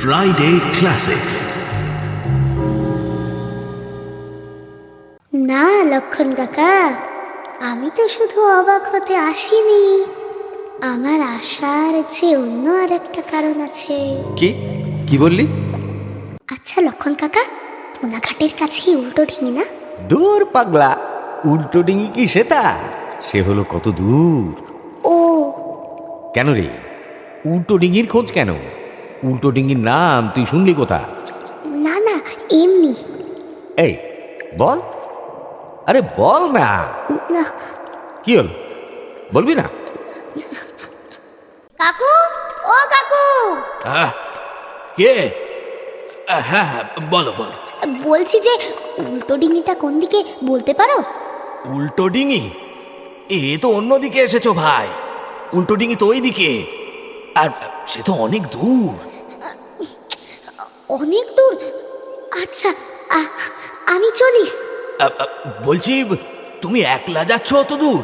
Friday classics. না লক্ষণ কাকা, আমি তো শুধু অবাক হতে আসিনি, আমার আসার যে অন্য আর একটা কারণ আছে। কি বললি? আচ্ছা লক্ষণ কাকা, পোনাঘাটের কাছেই উল্টো ডিঙি না? দূর পাগলা, উল্টো ডিঙি কি সেটা? সে হলো কত দূর। ও কেন রে, উল্টো ডিঙির খোঁজ কেন? উল্টো ডিঙির নাম তুই শুনলি কোথা? না না, এমনি। এই বল, আরে বল না। না কি হল, বলবি না? কাকু, ও কাকু, কে? হ্যাঁ, বলো বলো। বলছি যে উল্টো ডিঙিটা কোন দিকে বলতে পারো? উল্টো ডিঙি? এ তো অন্যদিকে এসেছো ভাই। উল্টো ডিঙি তো ওই দিকে, আর সে তো অনেক দূর। অনেক দূর? আচ্ছা, আমি চলি। বলছি, তুমি একলা যাচ্ছ অত দূর?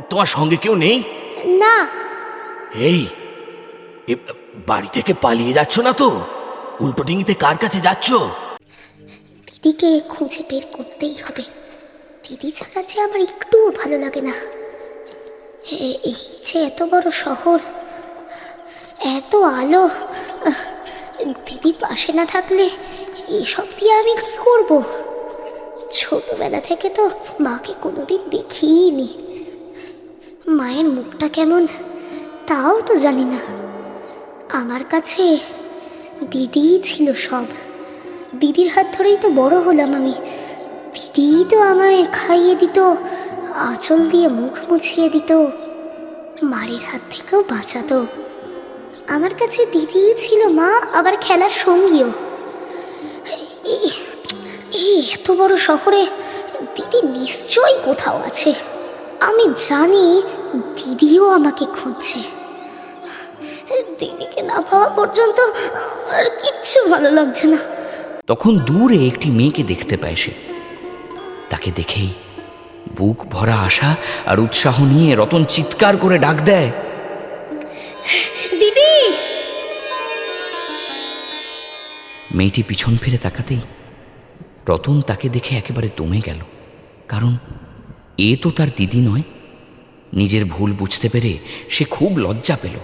তোমার সঙ্গে কেউ নেই? না। এই বাড়ি থেকে পালিয়ে যাচ্ছ না তো? উল্টো ডিঙিতে কার কাছে যাচ্ছ? দিদিকে খুঁজে বের করতেই হবে। দিদি ছাড়া যে আমার একটুও ভালো লাগে না। এই যে এত বড় শহর, এত আলো, দিদি পাশে না থাকলে এসব দিয়ে আমি কি করব? ছোটবেলা থেকে তো মাকে কোনোদিন দেখিনি। মায়ের মুখটা কেমন তাও তো জানি না। আমার কাছে দিদিই ছিল সব। দিদির হাত ধরেই তো বড় হলাম আমি। দিদিই তো আমায় খাইয়ে দিত, আঁচল দিয়ে মুখ মুছিয়ে দিত, মায়ের হাত থেকেও বাঁচাতো। আমার কাছে দিদিই ছিল মা, আবার খেলার সঙ্গীও। এই এত বড় শহরে দিদি নিশ্চয়ই কোথাও আছে। আমি জানি দিদিও আমাকে খুঁজছে। দিদিকে না পাওয়া পর্যন্ত আর কিচ্ছু ভালো লাগছে না। তখন দূরে একটি মেয়েকে দেখতে পায় সে। তাকে দেখেই বুক ভরা আশা আর উৎসাহ নিয়ে রতন চিৎকার করে ডাক দেয়, দিদি! মেয়েটি পিছন ফিরে তাকাতেই রতন তাকে দেখে একেবারে দমে গেল। কারণ এ তো তার দিদি নয়। নিজের ভুল বুঝতে পেরে সে খুব লজ্জা পেল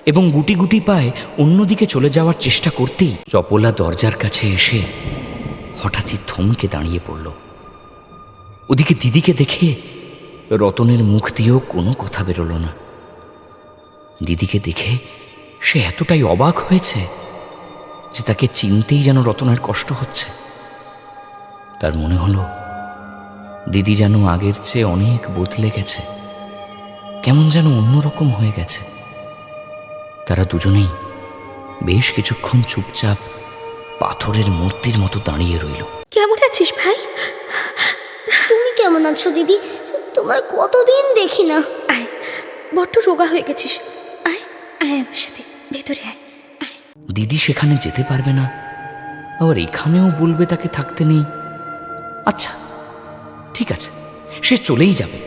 এবং গুটি গুটি পায়ে অন্যদিকে চলে যাওয়ার চেষ্টা করতেই চপলা দরজার কাছে এসে হঠাৎই থমকে দাঁড়িয়ে পড়ল। ওদিকে দিদিকে দেখে রতনের মুখ দিয়েও কোনো কথা বেরোলো না। দিদিকে দেখে সে এতটাই অবাক হয়েছে যে তাকে চিনতেই যেন রতনের কষ্ট হচ্ছে। তার মনে হলো দিদি যেন আগের চেয়ে অনেক বদলে গেছে, কেমন যেন অন্যরকম হয়ে গেছে। তারা দুজনেই বেশ কিছুক্ষণ চুপচাপ পাথরের মূর্তির মতো দাঁড়িয়ে রইল। কেমন আছিস ভাই? তুমি কেমন আছো দিদি? তোমায় কতদিন দেখি না। আয়, বড্ড রোগা হয়ে গেছিস। আয় আয় আমার সাথে, ভেতরে আয়। দিদি সেখানে যেতে পারবে না, আবার এখানেও বলবে তাকে থাকতে নেই। আচ্ছা ঠিক আছে, সে চলেই যাবে।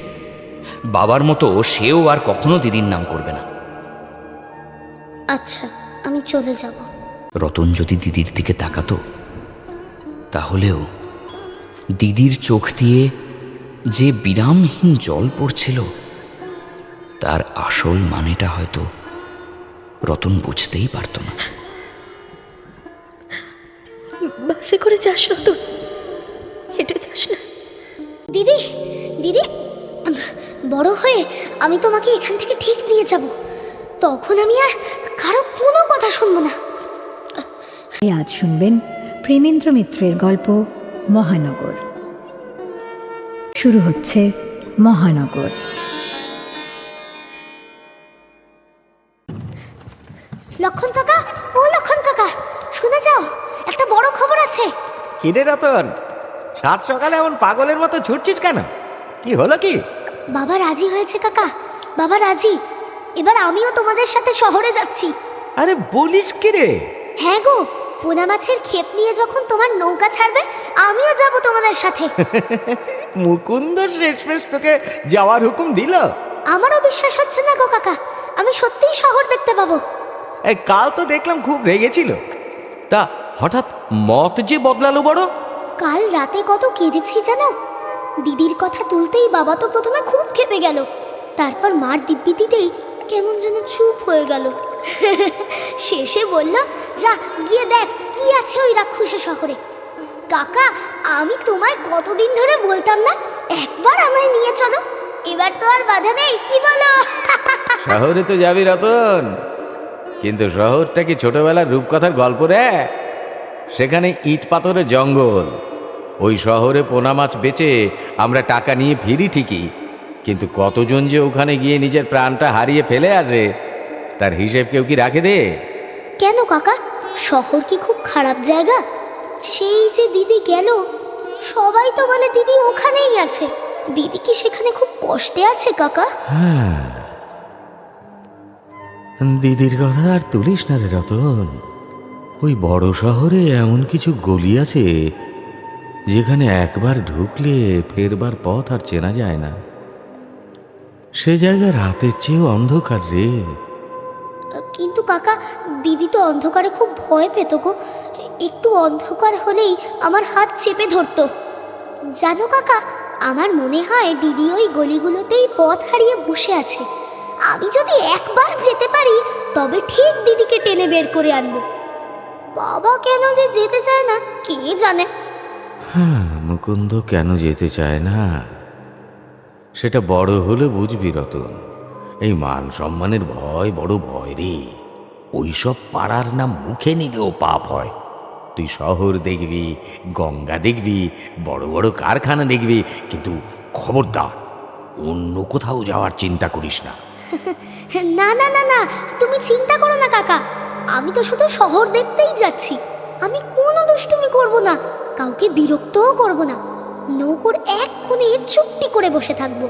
বাবার মতো সেও আর কখনো দিদির নাম করবে না। আচ্ছা, আমি চলে যাব। রতন যদি দিদির দিকে তাকাতো তাহলেও দিদির চোখ দিয়ে যে বিরামহীন জল পড়ছিল তার আসল মানেটা হয়তো রতন বুঝতেই পারত না। বাসে করে যাস রতন, হেঁটে যাস না। দিদি, দিদি, বড় হয়ে আমি তোমাকে এখান থেকে ঠিক নিয়ে যাব। তখন আমি আর কারো কোনো কথা শুনবো না। আজ শুনবেন প্রেমেন্দ্র মিত্রের গল্প মহানগর। শুরু হচ্ছে মহানগর। লক্ষণ কাকা, ও লক্ষণ কাকা, শুনে যাও, একটা বড় খবর আছে। কিরে রতন, সাত সকালে এমন পাগলের মতো ছুটছিস কেন? কি হলো কি? বাবা রাজি হয়েছে কাকা, বাবা রাজি। এবার আমিও তোমাদের সাথে শহরে যাচ্ছি। আরে বলিস কি রে? হ্যাঁ গো, পোনা মাছের ক্ষেত নিয়ে যখন তোমার নৌকা ছাড়বে আমিও যাব তোমাদের সাথে। মুকুন্দ শেষমেশ তোকে যাওয়ার হুকুম দিল? আমারও বিশ্বাস হচ্ছে না গো কাকা, আমি সত্যিই শহর দেখতে পাবো। এই কাল তো দেখলাম খুব রেগেছিল। তা হঠাৎ মত যে বদলালো বড়? কাল রাতে কত কেঁদেছি জানো। দিদির কথা তুলতেই বাবা তো প্রথমে খুব ক্ষেপে গেল, তারপর মার দিব্যিতেই কেমন যেন চুপ হয়ে গেল। শেষে বলল, যা গিয়ে দেখ কি আছে ওই রাক্ষসের শহরে। কাকা, আমি তোমায় কতদিন ধরে বলতাম না একবার আমায় নিয়ে চলো, এবার তো আর বাধা নেই, কি বলো? শহরে তো যাবি রতন, কিন্তু শহরটা কি ছোটবেলার রূপকথার গল্প রে? সেখানে ইট পাথরের জঙ্গল। ওই শহরে পোনা মাছ বেচে আমরা টাকা নিয়ে ফিরি ঠিকই, কিন্তু কতজন যে ওখানে গিয়ে নিজের প্রাণটা হারিয়ে ফেলে আসে তার হিসেব কেউ কি রাখে দে? কেন কাকা, শহর কি খুব খারাপ জায়গা? সেই যে দিদি গেল, সবাই তো বলে দিদি ওখানেই আছে। দিদি কি সেখানে খুব কষ্টে আছে কাকা? হ্যাঁ, দিদির কথা আর তুলিস না রে রতন। ওই বড় শহরে এমন কিছু গলি আছে যেখানে একবার ঢুকলে ফেরবার পথ আর চেনা যায় না। সে জায়গা রাতের চেয়েও অন্ধকার রে। কিন্তু কাকা, দিদি তো অন্ধকারে খুব ভয় পেত গো। একটু অন্ধকার হলেই আমার হাত চেপে ধরতো। জানো কাকা, আমার মনে হয় দিদি ওই গলিগুলোতেই পথ হারিয়ে বসে আছে। আমি যদি একবার যেতে পারি তবে ঠিক দিদিকে টেনে বের করে আনবো। বাবা কেন যে যেতে চায় না কে জানে। হ্যাঁ, মুকুন্দ কেন যেতে চায় না সেটা বড় হলে বুঝবি রতন। এই মান সম্মানের ভয় বড় ভয় রে। ওইসব পাড়ার নাম মুখে নিলেও পাপ হয়। তুই শহর দেখবি, গঙ্গা দেখবি, বড় বড় কারখানা দেখবি, কিন্তু খবরদার অন্য কোথাও যাওয়ার চিন্তা করিস না। না না না না, তুমি চিন্তা করো না কাকা, আমি তো শুধু শহর দেখতেই যাচ্ছি। আমি কোনো দুষ্টুমি করব না, কাউকে বিরক্তও করব না। নৌকোর এক কোণে চুপটি করে বসে থাকবো।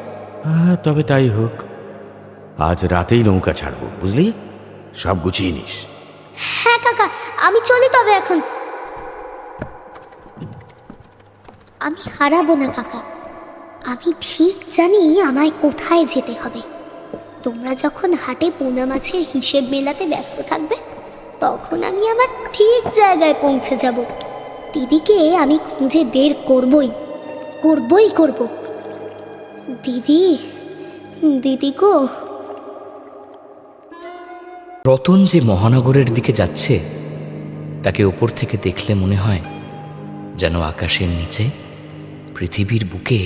তবে তাই হোক, আজ রাতেই নৌকা ছাড়বো, বুঝলি? সব গুছিয়ে নিস। হ্যাঁ কাকা, আমি চলি তবে এখন। আমি হারাবো না কাকা, আমি ঠিক জানি আমায় কোথায় যেতে হবে। তোমরা যখন হাটে পোনা মাছের হিসেব মেলাতে ব্যস্ত থাকবে, তখন আমি আমার ঠিক জায়গায় পৌঁছে যাব। দিদিকে আমি খুঁজে বের করবই করব। দিদি, দিদি গো। রতন যে মহানগরের দিকে যাচ্ছে তাকে ওপর থেকে দেখলে মনে হয় যেন আকাশের নিচে পৃথিবীর বুকে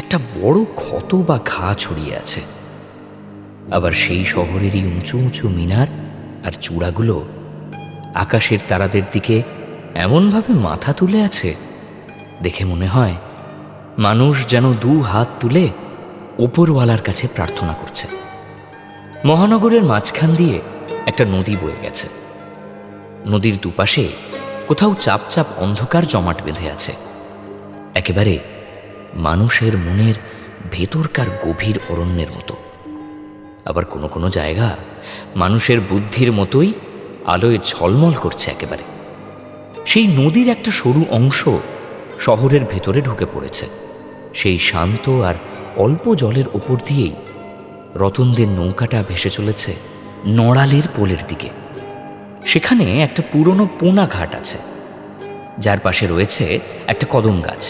একটা বড় ক্ষত বা ঘা ছড়িয়ে আছে। আবার সেই শহরেরই উঁচু উঁচু মিনার আর চূড়াগুলো আকাশের তারাদের দিকে এমনভাবে মাথা তুলে আছে, দেখে মনে হয় মানুষ যেন দু হাত তুলে ওপরওয়ালার কাছে প্রার্থনা করছে। মহানগরের মাঝখান দিয়ে একটা নদী বয়ে গেছে। নদীর দুপাশে কোথাও চাপ চাপ অন্ধকার জমাট বেঁধে আছে, একেবারে মানুষের মনের ভেতরকার গভীর অরণ্যের মতো। আবার কোনো কোনো জায়গা মানুষের বুদ্ধির মতোই আলোয় ঝলমল করছে একেবারে। সেই নদীর একটা সরু অংশ শহরের ভেতরে ঢুকে পড়েছে। সেই শান্ত আর অল্প জলের ওপর দিয়েই রতনদের নৌকাটা ভেসে চলেছে নড়ালের পোলের দিকে। সেখানে একটা পুরনো পোনা ঘাট আছে, যার পাশে রয়েছে একটা কদম গাছ।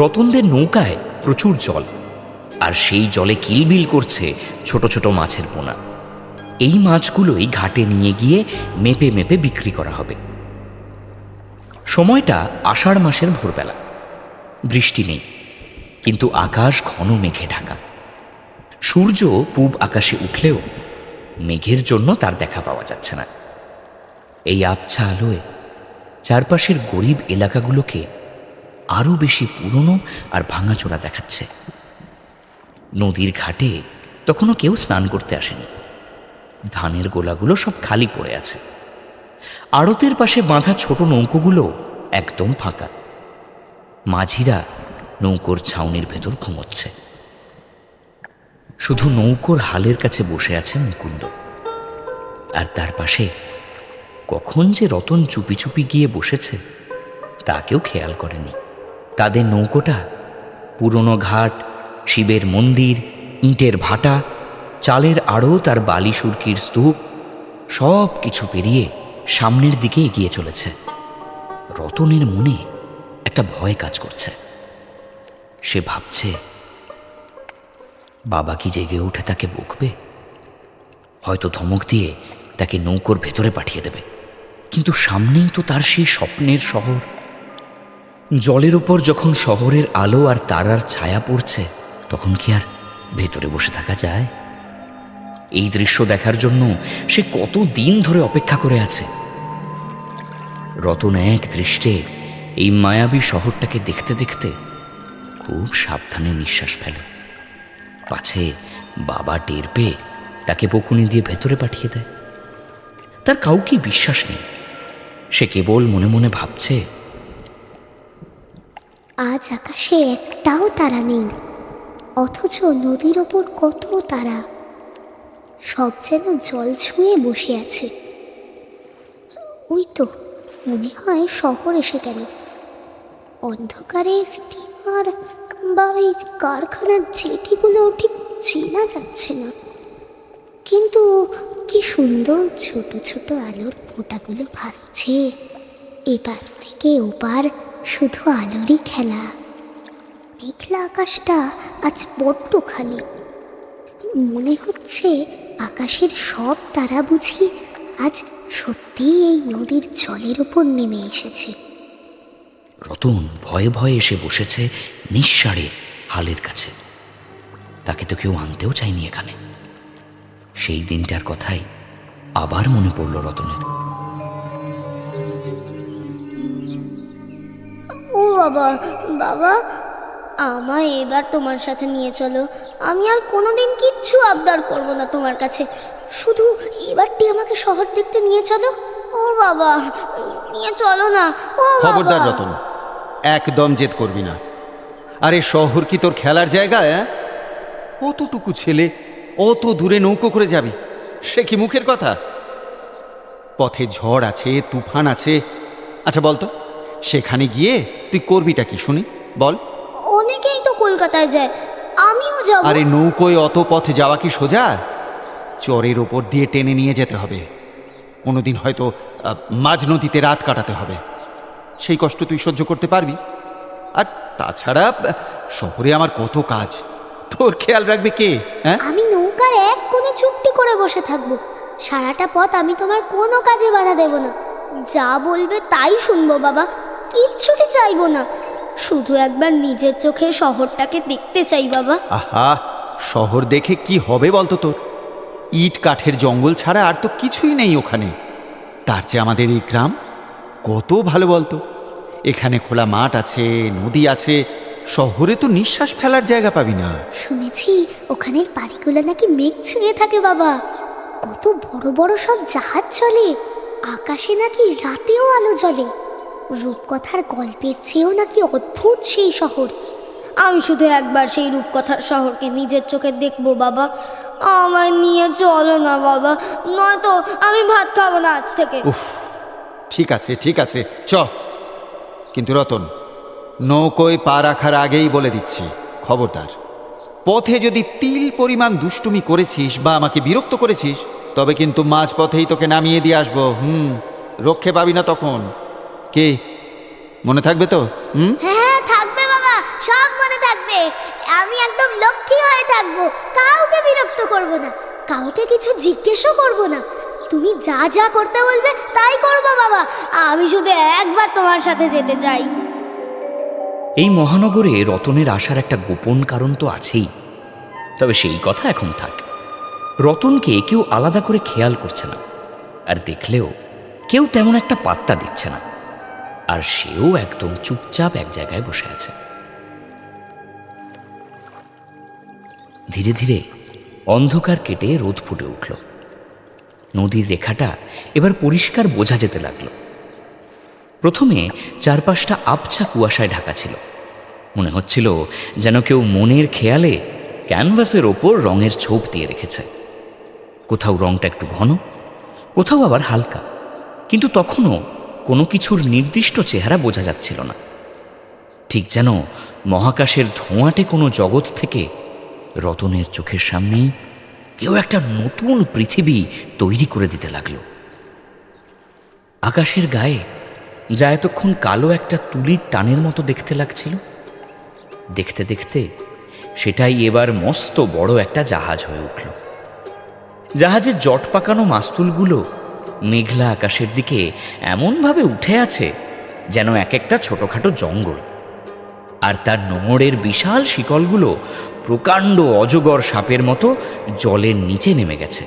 রতনদের নৌকায় প্রচুর জল, আর সেই জলে কিলবিল করছে ছোট ছোট মাছের পোনা। এই মাছগুলোই ঘাটে নিয়ে গিয়ে মেপে মেপে বিক্রি করা হবে। সময়টা আষাঢ় মাসের ভোরবেলা। বৃষ্টি নেই, কিন্তু আকাশ ঘন মেঘে ঢাকা। সূর্য পূব আকাশে উঠলেও মেঘের জন্য তার দেখা পাওয়া যাচ্ছে না। এই আবছা আলোয় চারপাশের গরিব এলাকাগুলোকে আরও বেশি পুরনো আর ভাঙাচোরা দেখাচ্ছে। নদীর ঘাটে তখনও কেউ স্নান করতে আসেনি। ধানের গোলাগুলো সব খালি পড়ে আছে। আড়তের পাশে বাঁধা ছোট নৌকোগুলো একদম ফাঁকা। মাঝিরা নৌকোর ছাউনির ভেতর ঘুমোচ্ছে। শুধু নৌকোর হালের কাছে বসে আছে মুকুন্দ, আর তার পাশে কখন যে রতন চুপি চুপি গিয়ে বসেছে তা কেউ খেয়াল করেনি। তাদের নৌকোটা পুরনো ঘাট, শিবের মন্দির, ইটের ভাটা, চালের আড়ত আর বালি সুরকির স্তূপ সব কিছু পেরিয়ে সামনের দিকে এগিয়ে চলেছে। রতনের মনে একটা ভয় কাজ করছে। সে ভাবছে, বাবা কি জেগে উঠে তাকে বকবে, হয়তো ধমক দিয়ে তাকে নৌকোর ভেতরে পাঠিয়ে দেবে। কিন্তু সামনেই তো তার সেই স্বপ্নের শহর। জলের উপর যখন শহরের আলো আর তারার ছায়া পড়ছে, তখন কি আর ভেতরে বসে থাকা যায়? এই দৃশ্য দেখার জন্য সে কত দিন ধরে অপেক্ষা করে আছে। রতন এক দৃষ্টে এই মায়াবী শহরটাকে দেখতে দেখতে খুব সাবধানে নিঃশ্বাস ফেলে, পাছে বাবা টের পেয়ে তাকে বকুনি দিয়ে ভেতরে পাঠিয়ে দেয়। তার কাউকে বিশ্বাস নেই। সে কেবল মনে মনে ভাবছে, আজ আকাশে একটাও তারা নেই, অথচ নদীর ওপর কত তারা, সব যেন জল ছুঁয়ে বসে আছে। ওই তো মনে হয় শহর এসে গেল। অন্ধকারে স্টিমার বা ওই কারখানার জেটিগুলো ঠিক চেনা যাচ্ছে না, কিন্তু কি সুন্দর ছোট ছোট আলোর ফোঁটাগুলো ভাসছে। এপার থেকে ওপার শুধু আলোরই খেলা। মেঘলা আকাশটা আজ বড্ড খালি। মনে হচ্ছে আকাশের সব তারা বুঝি আজ সত্যিই এই নদীর জলের ওপর নেমে এসেছে। রতন ভয়ে ভয়ে এসে বসেছে নিঃসাড়ে হালের কাছে। তাকে তো কেউ আনতেও চায়নি এখানে। সেই দিনটার কথাই আবার মনে পড়ল রতনের। ও বাবা, বাবা আমায় এবার তোমার সাথে নিয়ে চলো। আমি আর কোনোদিন কিচ্ছু আবদার করব না তোমার কাছে, শুধু এবারটি আমাকে শহর দেখতে নিয়ে চলো। ও বাবা, নিয়ে চলো না। ও খবরদার বাবা। রতন, একদম জেদ করবি না। আরে শহর কি তোর খেলার জায়গা? কতটুকু ছেলে, অত দূরে নৌকো করে যাবি, সে কি মুখের কথা? পথে ঝড় আছে, তুফান আছে। আচ্ছা বলতো, সেখানে গিয়ে তুই করবিটা কি শুনি, বল? অনেকেই তো কলকাতায় যায়, আমিও যাব। আরে নৌকোয় অত পথ যাওয়া কি সোজা? চরের ওপর দিয়ে টেনে নিয়ে যেতে হবে। কোনোদিন হয়তো মাঝ নদীতে রাত কাটাতে হবে। সেই কষ্ট তুই সহ্য করতে পারবি? আর তাছাড়া শহরে আমার কত কাজ, তোর খেয়াল রাখবে কে? হ্যাঁ, আমি নৌকার এক কোণে চুপটি করে বসে থাকবো। সারাটা পথ আমি তোমার কোনো কাজে বাধা দেব না। যা বলবে তাই শুনবো বাবা, কিচ্ছুটি চাইবো না। শুধু একবার নিজের চোখে শহরটাকে দেখতে চাই বাবা। আহা, শহর দেখে কি হবে বলতো তোর? ইট কাঠের জঙ্গল ছাড়া আর তো কিছুই নেই ওখানে। তার চেয়ে আমাদের এই গ্রাম কত ভালো বলতো। এখানে খোলা মাঠ আছে, নদী আছে। শহরে তো নিঃশ্বাস ফেলার জায়গা পাবি না। শুনেছি ওখানের বাড়িগুলো নাকি মেঘ ছুঁয়ে থাকে বাবা। কত বড় বড় সব জাহাজ চলে, আকাশে নাকি রাতেও আলো জ্বলে। রূপকথার গল্পের চেয়েও নাকি অদ্ভুত সেই শহর। আমি শুধু একবার সেই রূপকথার শহরকে নিজের চোখে দেখবো বাবা। আমায় নিয়ে চলো না বাবা, নয়তো আমি ভাত খাবো না আজ থেকে। উফ, ঠিক আছে ঠিক আছে, চ। কিন্তু রতন, নৌকোয় পা রাখার আগেই বলে দিচ্ছি, খবরদার, পথে যদি তিল পরিমাণ দুষ্টুমি করেছিস বা আমাকে বিরক্ত করেছিস, তবে কিন্তু মাঝপথেই তোকে নামিয়ে দিয়ে আসবো। রক্ষে পাবি না তখন। কে, মনে থাকবে তো? হ্যাঁ থাকবে বাবা, সব মনে থাকবে। আমি একদম লক্ষ্মী হয়ে থাকবো, কাউকে বিরক্ত করব না, কাউকে কিছু জিজ্ঞেসও করব না। তুমি যা যা করতে বলবে তাই করবো বাবা। আমি শুধু একবার তোমার সাথে যেতে চাই। এই মহানগরে রতনের আসার একটা গোপন কারণ তো আছেই। তবে সেই কথা এখন থাক। রতনকে কেউ আলাদা করে খেয়াল করছে না, আর দেখলেও কেউ তেমন একটা পাত্তা দিচ্ছে না। আর সেও একদম চুপচাপ এক জায়গায় বসে আছে। ধীরে ধীরে অন্ধকার কেটে রোদ ফুটে উঠল। নদীর রেখাটা এবার পরিষ্কার বোঝা যেতে লাগলো। প্রথমে চারপাশটা আবছা কুয়াশায় ঢাকা ছিল। মনে হচ্ছিল যেন কেউ মনের খেয়ালে ক্যানভাসের ওপর রঙের ছোপ দিয়ে রেখেছে। কোথাও রঙটা একটু ঘন, কোথাও আবার হালকা, কিন্তু তখনও কোনো কিছুর নির্দিষ্ট চেহারা বোঝা যাচ্ছিল না। ঠিক যেন মহাকাশের ধোঁয়াটে কোনো জগৎ থেকে রতনের চোখের সামনেই কেউ একটা নতুন পৃথিবী তৈরি করে দিতে লাগলো। আকাশের গায়ে যা এতক্ষণ কালো একটা তুলির টানের মতো দেখতে লাগছিল, দেখতে দেখতে সেটাই এবার মস্ত বড় একটা জাহাজ হয়ে উঠল। জাহাজের জট পাকানো মাস্তুলগুলো মেঘলা আকাশের দিকে এমনভাবে উঠে আছে যেন এক একটা ছোটখাটো জঙ্গল, আর তার নোঙরের বিশাল শিকলগুলো প্রকাণ্ড অজগর সাপের মতো জলের নিচে নেমে গেছে।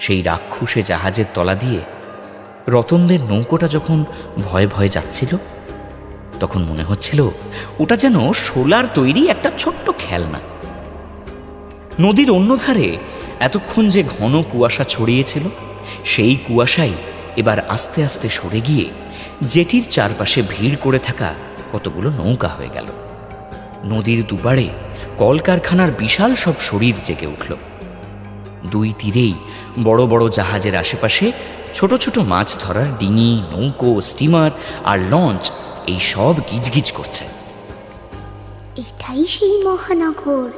সেই রাক্ষসে জাহাজের তলা দিয়ে রতনদের নৌকোটা যখন ভয়ে ভয়ে যাচ্ছিল, তখন মনে হচ্ছিল ওটা যেন শোলার তৈরি একটা ছোট্ট খেলনা। নদীর অন্য ধারে এতক্ষণ যে ঘন কুয়াশা ছড়িয়েছিল, সেই কুয়াশাই এবার আস্তে আস্তে সরে গিয়ে জেটির চারপাশে ভিড় করে থাকা কতগুলো নৌকা হয়ে গেল। নদীর দুপারে কলকারখানার বিশাল সব শরীর জেগে উঠল। দুই তীরেই বড় বড় জাহাজের আশেপাশে ছোট ছোট মাছ ধরার ডিঙি, নৌকো, স্টিমার আর লঞ্চ এই সব গিজগিজ করছে। এটাই সেই মহানগর।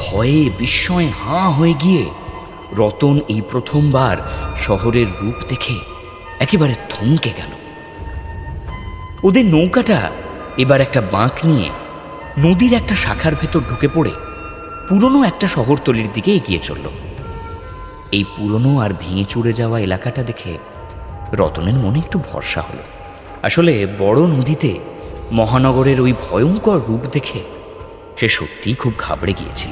ভয়ে বিস্ময়ে হাঁ হয়ে গিয়ে রতন এই প্রথমবার শহরের রূপ দেখে একেবারে থমকে গেল। ওদের নৌকাটা এবার একটা বাঁক নিয়ে নদীর একটা শাখার ভেতর ঢুকে পড়ে পুরনো একটা শহরতলির দিকে এগিয়ে চলল। এই পুরনো আর ভেঙে চুরে যাওয়া এলাকাটা দেখে রতনের মনে একটু ভরসা হলো। আসলে বড় নদীতে মহানগরের ওই ভয়ঙ্কর রূপ দেখে সে সত্যিই খুব ঘাবড়ে গিয়েছিল।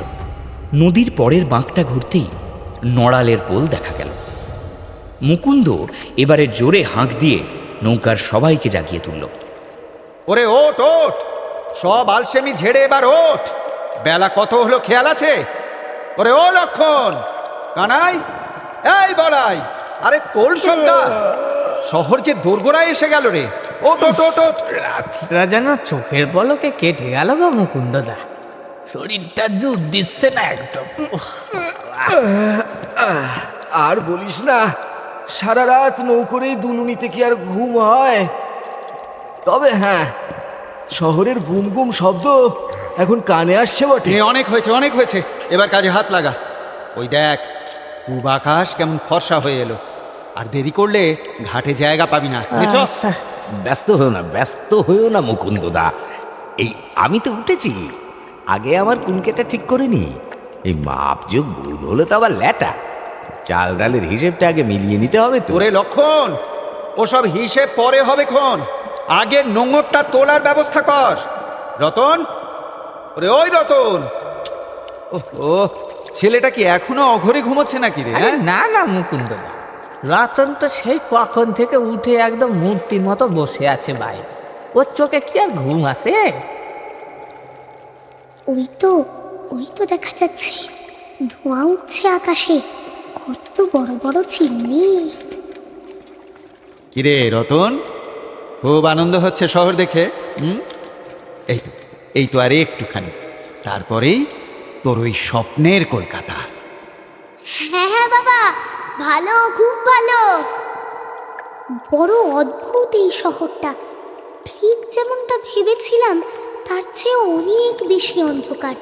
নদীর পরের বাঁকটা ঘুরতেই নড়ালের পোল দেখা গেল। মুকুন্দ এবারে জোরে হাঁক দিয়ে নৌকার সবাইকে জাগিয়ে তুলল। ওরে ওঠ ওঠ, সব আলসেমি ঝেড়ে এবার ওঠ। বেলা কত হলো খেয়াল আছে? ওরে ও লক্ষণ, কানাই, এই বলাই, আরে তোল সবটা, শহর যে দোরগোড়ায় এসে গেল রে। ওঠ ওঠ ওঠ ওঠ। রাতটা যেন চোখের পলকে কেটে গেল গো মুকুন্দদা, শরীরটা জুত দিচ্ছে না একদম। আর বলিস না, সারা রাত নৌকোরেই দুলুনিতে কি আর ঘুম হয়? তবে হ্যাঁ, শহরের গুম গুম শব্দ এখন কানে আসছে বটে। অনেক হয়েছে, অনেক হয়েছে, এবার কাজে হাত লাগা। ওই দেখ, পূব আকাশ কেমন ফর্সা হয়ে এলো। আর দেরি করলে ঘাটে জায়গা পাবি না। আচ্ছা, ব্যস্ত হয়েও না মুকুন্দদা। এই আমি তো উঠেছি, আগে আমার কুনকেটা ঠিক করে নি। এই মাপযোগ ভুল হলে তো আবার ল্যাটা। চাল ডালের হিসেবটা আগে মিলিয়ে নিতে হবে তো। তোরে লক্ষণ, ওসব হিসেব পরে হবে খন, আগে নোঙরটা তোলার ব্যবস্থা কর। রতন, ওরে ওই রতন, ও ছেলেটা কি এখনো অঘরে ঘুমোচ্ছে নাকি রে? আরে না না মুকুন্দদা, রতন তো সেই কখন থেকে উঠে একদম মূর্তির মতো বসে আছে বাইরে। ওর চোখে কি আর ঘুম আসে? ওই তো দেখা যাচ্ছে, ধোঁয়া উঠছে আকাশে, কত বড় বড় চিমনি। কিরে রতন, খুব আনন্দ হচ্ছে শহর দেখে? এই তো আর একটুখানি, তারপরেই তোর ওই স্বপ্নের কলকাতা। হ্যাঁ হ্যাঁ বাবা, ভালো, খুব ভালো। বড় অদ্ভুত এই শহরটা, ঠিক যেমনটা ভেবেছিলাম তার চেয়ে অনেক বেশি অন্ধকার,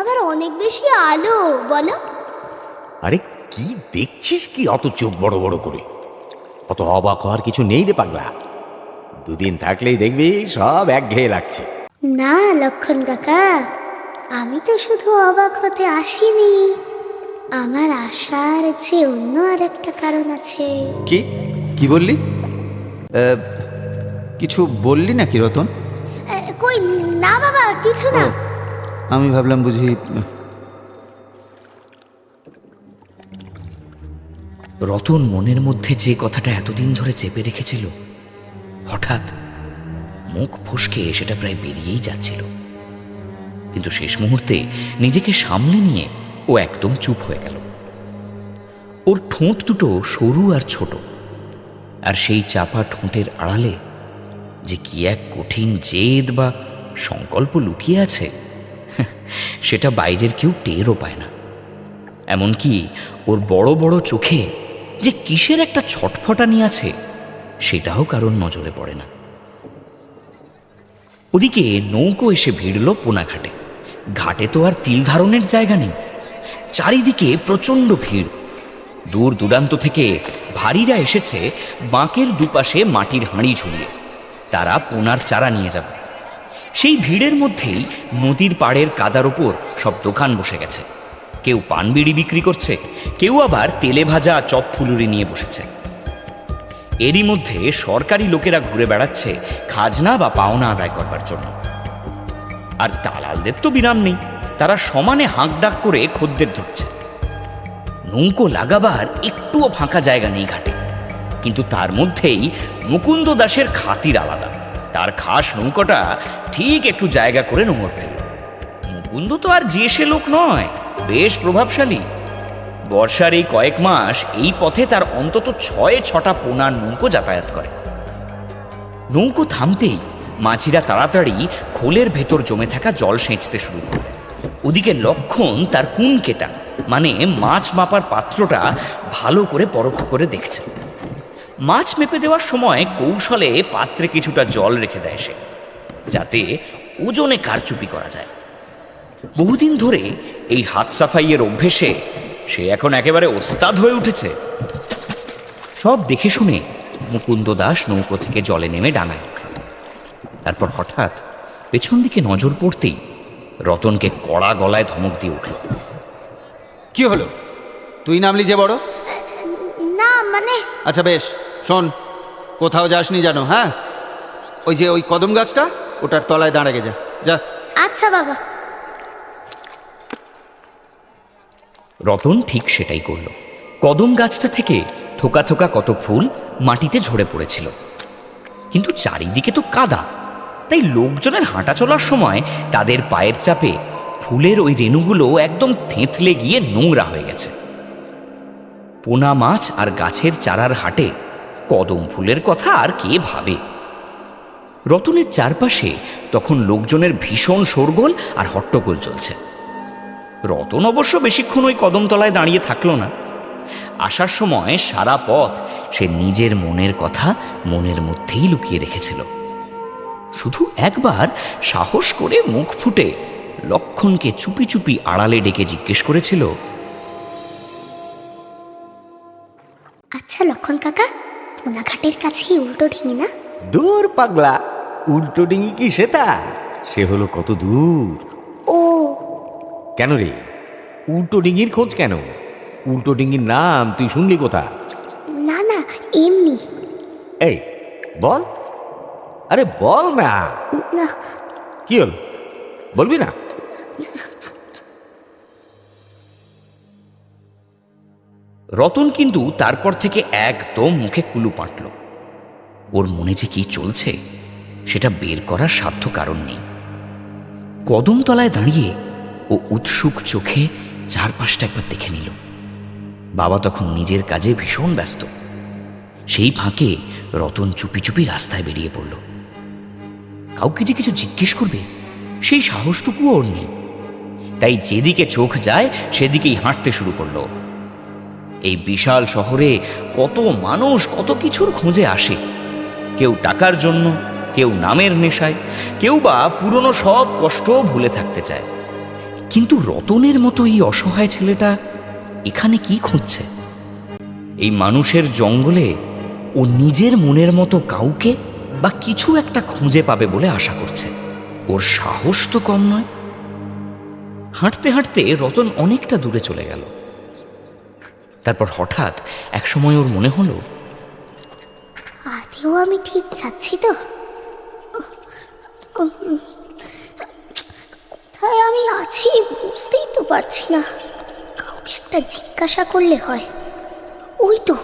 আবার অনেক বেশি আলো। বলো। আরে কি দেখছিস কি অত চোখ বড় বড় করে? অত অবাক হওয়ার কিছু নেই রে পাগলা। দুদিন থাকলেই দেখবি সব একঘেয়ে লাগছে। না লক্ষণ কাকা, আমি তো শুধু অবাক হতে আসিনি, আমার আসার যে অন্য আর একটা কারণ আছে। কি বললি? কিছু বললি নাকি রতন? কই না বাবা, কিছু না। আমি ভাবলাম বুঝি। রতন মনের মধ্যে যে কথাটা এতদিন ধরে চেপে রেখেছিল, হঠাৎ মুখ ফসকে সেটা প্রায় বেরিয়েই যাচ্ছিল। কিন্তু শেষ মুহূর্তে নিজেকে সামলে নিয়ে ও একদম চুপ হয়ে গেল। ওর ঠোঁট দুটো সরু আর ছোট, আর সেই চাপা ঠোঁটের আড়ালে যে কি এক কঠিন জেদ বা সংকল্প লুকিয়ে আছে, সেটা বাইরের কেউ টেরও পায় না। এমনকি ওর বড় বড় চোখে যে কিসের একটা ছটফটানি আছে, সেটাও কারোর নজরে পড়ে না। ওদিকে নৌকো এসে ভিড়ল পোনাঘাটে। ঘাটে তো আর তিল ধারণের জায়গা নেই, চারিদিকে প্রচণ্ড ভিড়। দূর দূরান্ত থেকে ভারীরা এসেছে বাঁকের দুপাশে মাটির হাঁড়ি ঝুলিয়ে। তারা পোনার চারা নিয়ে যাবে। সেই ভিড়ের মধ্যেই নদীর পাড়ের কাদার ওপর সব দোকান বসে গেছে। কেউ পান বিড়ি বিক্রি করছে, কেউ আবার তেলে ভাজা চপ ফুলুরি নিয়ে বসেছে। এরই মধ্যে সরকারি লোকেরা ঘুরে বেড়াচ্ছে খাজনা বা পাওনা আদায় করবার জন্য। আর দালালদের তো বিরাম নেই, তারা সমানে হাঁকডাক করে খদ্দের ধরছে। নৌকো লাগাবার একটুও ফাঁকা জায়গা নেই ঘাটে, কিন্তু তার মধ্যেই মুকুন্দ দাসের খাতির আলাদা। তার খাস নৌকোটা ঠিক একটু জায়গা করে নোঙর ফেলল। মুকুন্দ তো আর যে সে লোক নয়, বেশ প্রভাবশালী। বর্ষার এই কয়েক মাস এই পথে তার অন্তত 6-6টা পোনার নৌকো যাতায়াত করে। নৌকো থামতেই মাঝিরা তাড়াতাড়ি খোলের ভেতর জমে থাকা জল সেঁচতে শুরু করে। ওদিকে লক্ষণ তার কুন কেটা মানে মাছ মাপার পাত্রটা ভালো করে পরখ করে দেখছে। মাছ মেপে দেওয়ার সময় কৌশলে পাত্রে কিছুটা জল রেখে দেয় সে, যাতে ওজনে কারচুপি করা যায়। বহুদিন ধরে এই হাত সাফাইয়ের অভ্যেসে সে এখন একেবারে ওস্তাদ হয়ে উঠেছে। সব দেখে শুনে মুকুন্দ দাস নৌকো থেকে জলে নেমে ডাঙায় উঠল। তারপর হঠাৎ পেছন দিকে নজর পড়তেই রতনকে কড়া গলায় ধমক দিয়ে উঠল। কি হলো? তুই নামলি যে বড়? না মানে আচ্ছা বেশ, শোন, কোথাও যাসনি জানো? হ্যাঁ, ওই যে ওই কদম গাছটা, ওটার তলায় দাঁড়াগে যা যা। আচ্ছা বাবা। রতন ঠিক সেটাই করল। কদম গাছটা থেকে থোকা থোকা কত ফুল মাটিতে ঝরে পড়েছিল, কিন্তু চারিদিকে তো কাদা, তাই লোকজনের হাঁটা চলার সময় তাদের পায়ের চাপে ফুলের ওই রেণুগুলো একদম থেঁতলে গিয়ে নোংরা হয়ে গেছে। পোনা মাছ আর গাছের চারার হাটে কদম ফুলের কথা আর কে ভাবে? রতনের চারপাশে তখন লোকজনের ভীষণ শোরগোল আর হট্টগোল চলছে। রতন অবশ্য বেশিক্ষণ ওই কদমতলায় দাঁড়িয়ে থাকলো না। আসার সময় সারা পথ সে নিজের মনের কথা মনের মধ্যেই লুকিয়ে রেখেছিল। শুধু একবার সাহস করে মুখ ফুটে লক্ষণকে চুপি চুপি আড়ালে ডেকে জিজ্ঞেস করেছিল, আচ্ছা লক্ষণ কাকা, পোনাঘাটের কাছেই উল্টো ডিঙি না? দূর পাগলা, উল্টো ডিঙি কি সেটা? সে হলো কত দূর। ও কেন রে, উল্টো ডিঙির খোঁজ কেন? উল্টো ডিঙির নাম তুই শুনলি কোথা? না না, এমনি। এই বল, আরে বল না। না কি হল, বলবি না? রতন কিন্তু তারপর থেকে একদম মুখে কুলু পাঁটল। ওর মনে যে কি চলছে সেটা বের করার সাধ্য কারণ নেই। কদমতলায় দাঁড়িয়ে ও উৎসুক চোখে চারপাশটা একবার দেখে নিল। বাবা তখন নিজের কাজে ভীষণ ব্যস্ত। সেই ফাঁকে রতন চুপি চুপি রাস্তায় বেরিয়ে পড়ল। কাউকে যে কিছু জিজ্ঞেস করবে সেই সাহসটুকুও ওর নেই, তাই যেদিকে চোখ যায় সেদিকেই হাঁটতে শুরু করলো। এই বিশাল শহরে কত মানুষ কত কিছুর খোঁজে আসে, কেউ টাকার জন্য, কেউ নামের নেশায়, কেউ বা পুরনো সব কষ্ট ভুলে থাকতে চায়। কিন্তু রতনের মতো এই অসহায় ছেলেটা এখানে কি খুঁজছে? এই মানুষের জঙ্গলে ও নিজের মনের মতো কাউকে বা কিছু একটা খুঁজে পাবে বলে আশা করছে। ওর সাহস তো কম নয়। হাঁটতে হাঁটতে রতন অনেকটা দূরে চলে গেল। তারপর হঠাৎ একসময় ওর মনে হলো, আদেও আমি ঠিক যাচ্ছি তো? কোথায় আমি আছি বুঝতেই তো পারছি না। কাউকে একটা জিজ্ঞাসা করলে হয়। ওই তো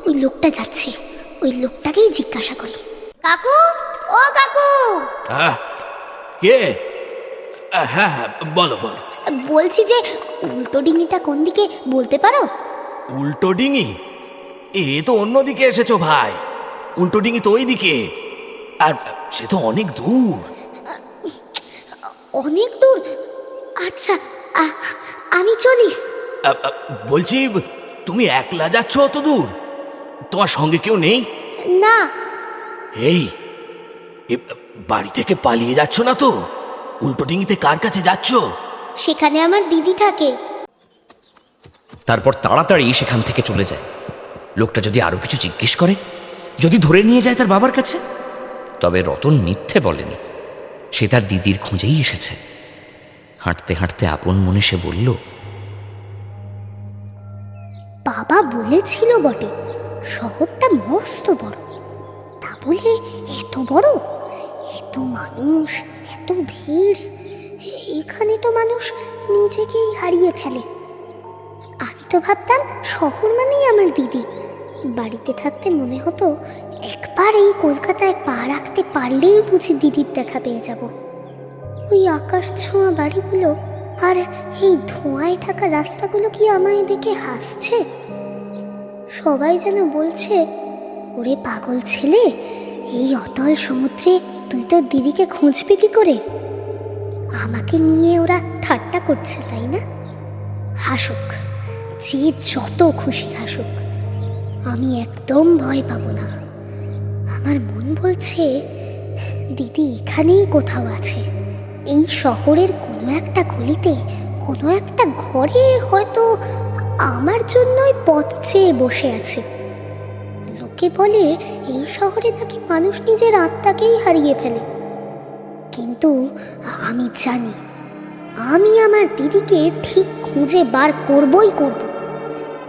ওই লোকটা যাচ্ছে, ওই লোকটাকেই জিজ্ঞাসা করি। কাকু, ও কাকু। কে? হ্যাঁ হ্যাঁ, বলো বলো। বলছি যে উল্টো ডিঙিটা কোন দিকে বলতে পারো? উল্টো ডিঙি? এ তো অন্যদিকে এসেছো ভাই। উল্টো ডিঙি তো ওই দিকে, আর সে তো অনেক দূর। অনেক দূর? আচ্ছা আমি চলি। বলছি, তুমি একলা যাচ্ছ অত দূর? তোমার সঙ্গে কেউ নেই? না। এই বাড়ি থেকে পালিয়ে যাচ্ছ না তো? উল্টো ডিঙিতে কার কাছে যাচ্ছ? সেখানে আমার দিদি থাকে। তারপর তাড়াতাড়ি সেখান থেকে চলে যায়। লোকটা যদি আরো কিছু জিজ্ঞেস করে, যদি ধরে নিয়ে যায় তার বাবার কাছে, তবে রতন মিথ্যে বলেনি, সে তার দিদির খোঁজেই এসেছে। হাঁটতে হাঁটতে আপন মনে সে বলল, বাবা বলেছিল বটে শহরটা মস্ত বড়, তা বলে এত বড়, এত মানুষ, এত ভিড়, এখানে তো মানুষ নিজেকেই হারিয়ে ফেলে। আমি তো ভাবতাম শহর মানেই আমার দিদি। বাড়িতে থাকতে মনে হতো একবার এই কলকাতায় পা রাখতে পারলেই বুঝি দিদির দেখা পেয়ে যাব। ওই আকাশ ছোঁয়া বাড়িগুলো আর এই ধোঁয়ায় ঢাকা রাস্তাগুলো কি আমায় দেখে হাসছে? সবাই যেন বলছে, ওরে পাগল ছেলে, এই অতল সমুদ্রে তুই তোর দিদিকে খুঁজবি কি করে? আমাকে নিয়ে ওরা ঠাট্টা করছে, তাই না? হাসুক, যে যত খুশি হাসুক, আমি একদম ভয় পাবো না। আমার মন বলছে দিদি এখানেই কোথাও আছে, এই শহরের কোনো একটা গলিতে, কোনো একটা ঘরে হয়তো আমার জন্যই পথ চেয়ে বসে আছে। লোকে বলে এই শহরে নাকি মানুষ নিজের আত্মাকেই হারিয়ে ফেলে, কিন্তু আমি জানি আমি আমার দিদিকে ঠিক খুঁজে বার করবই করব।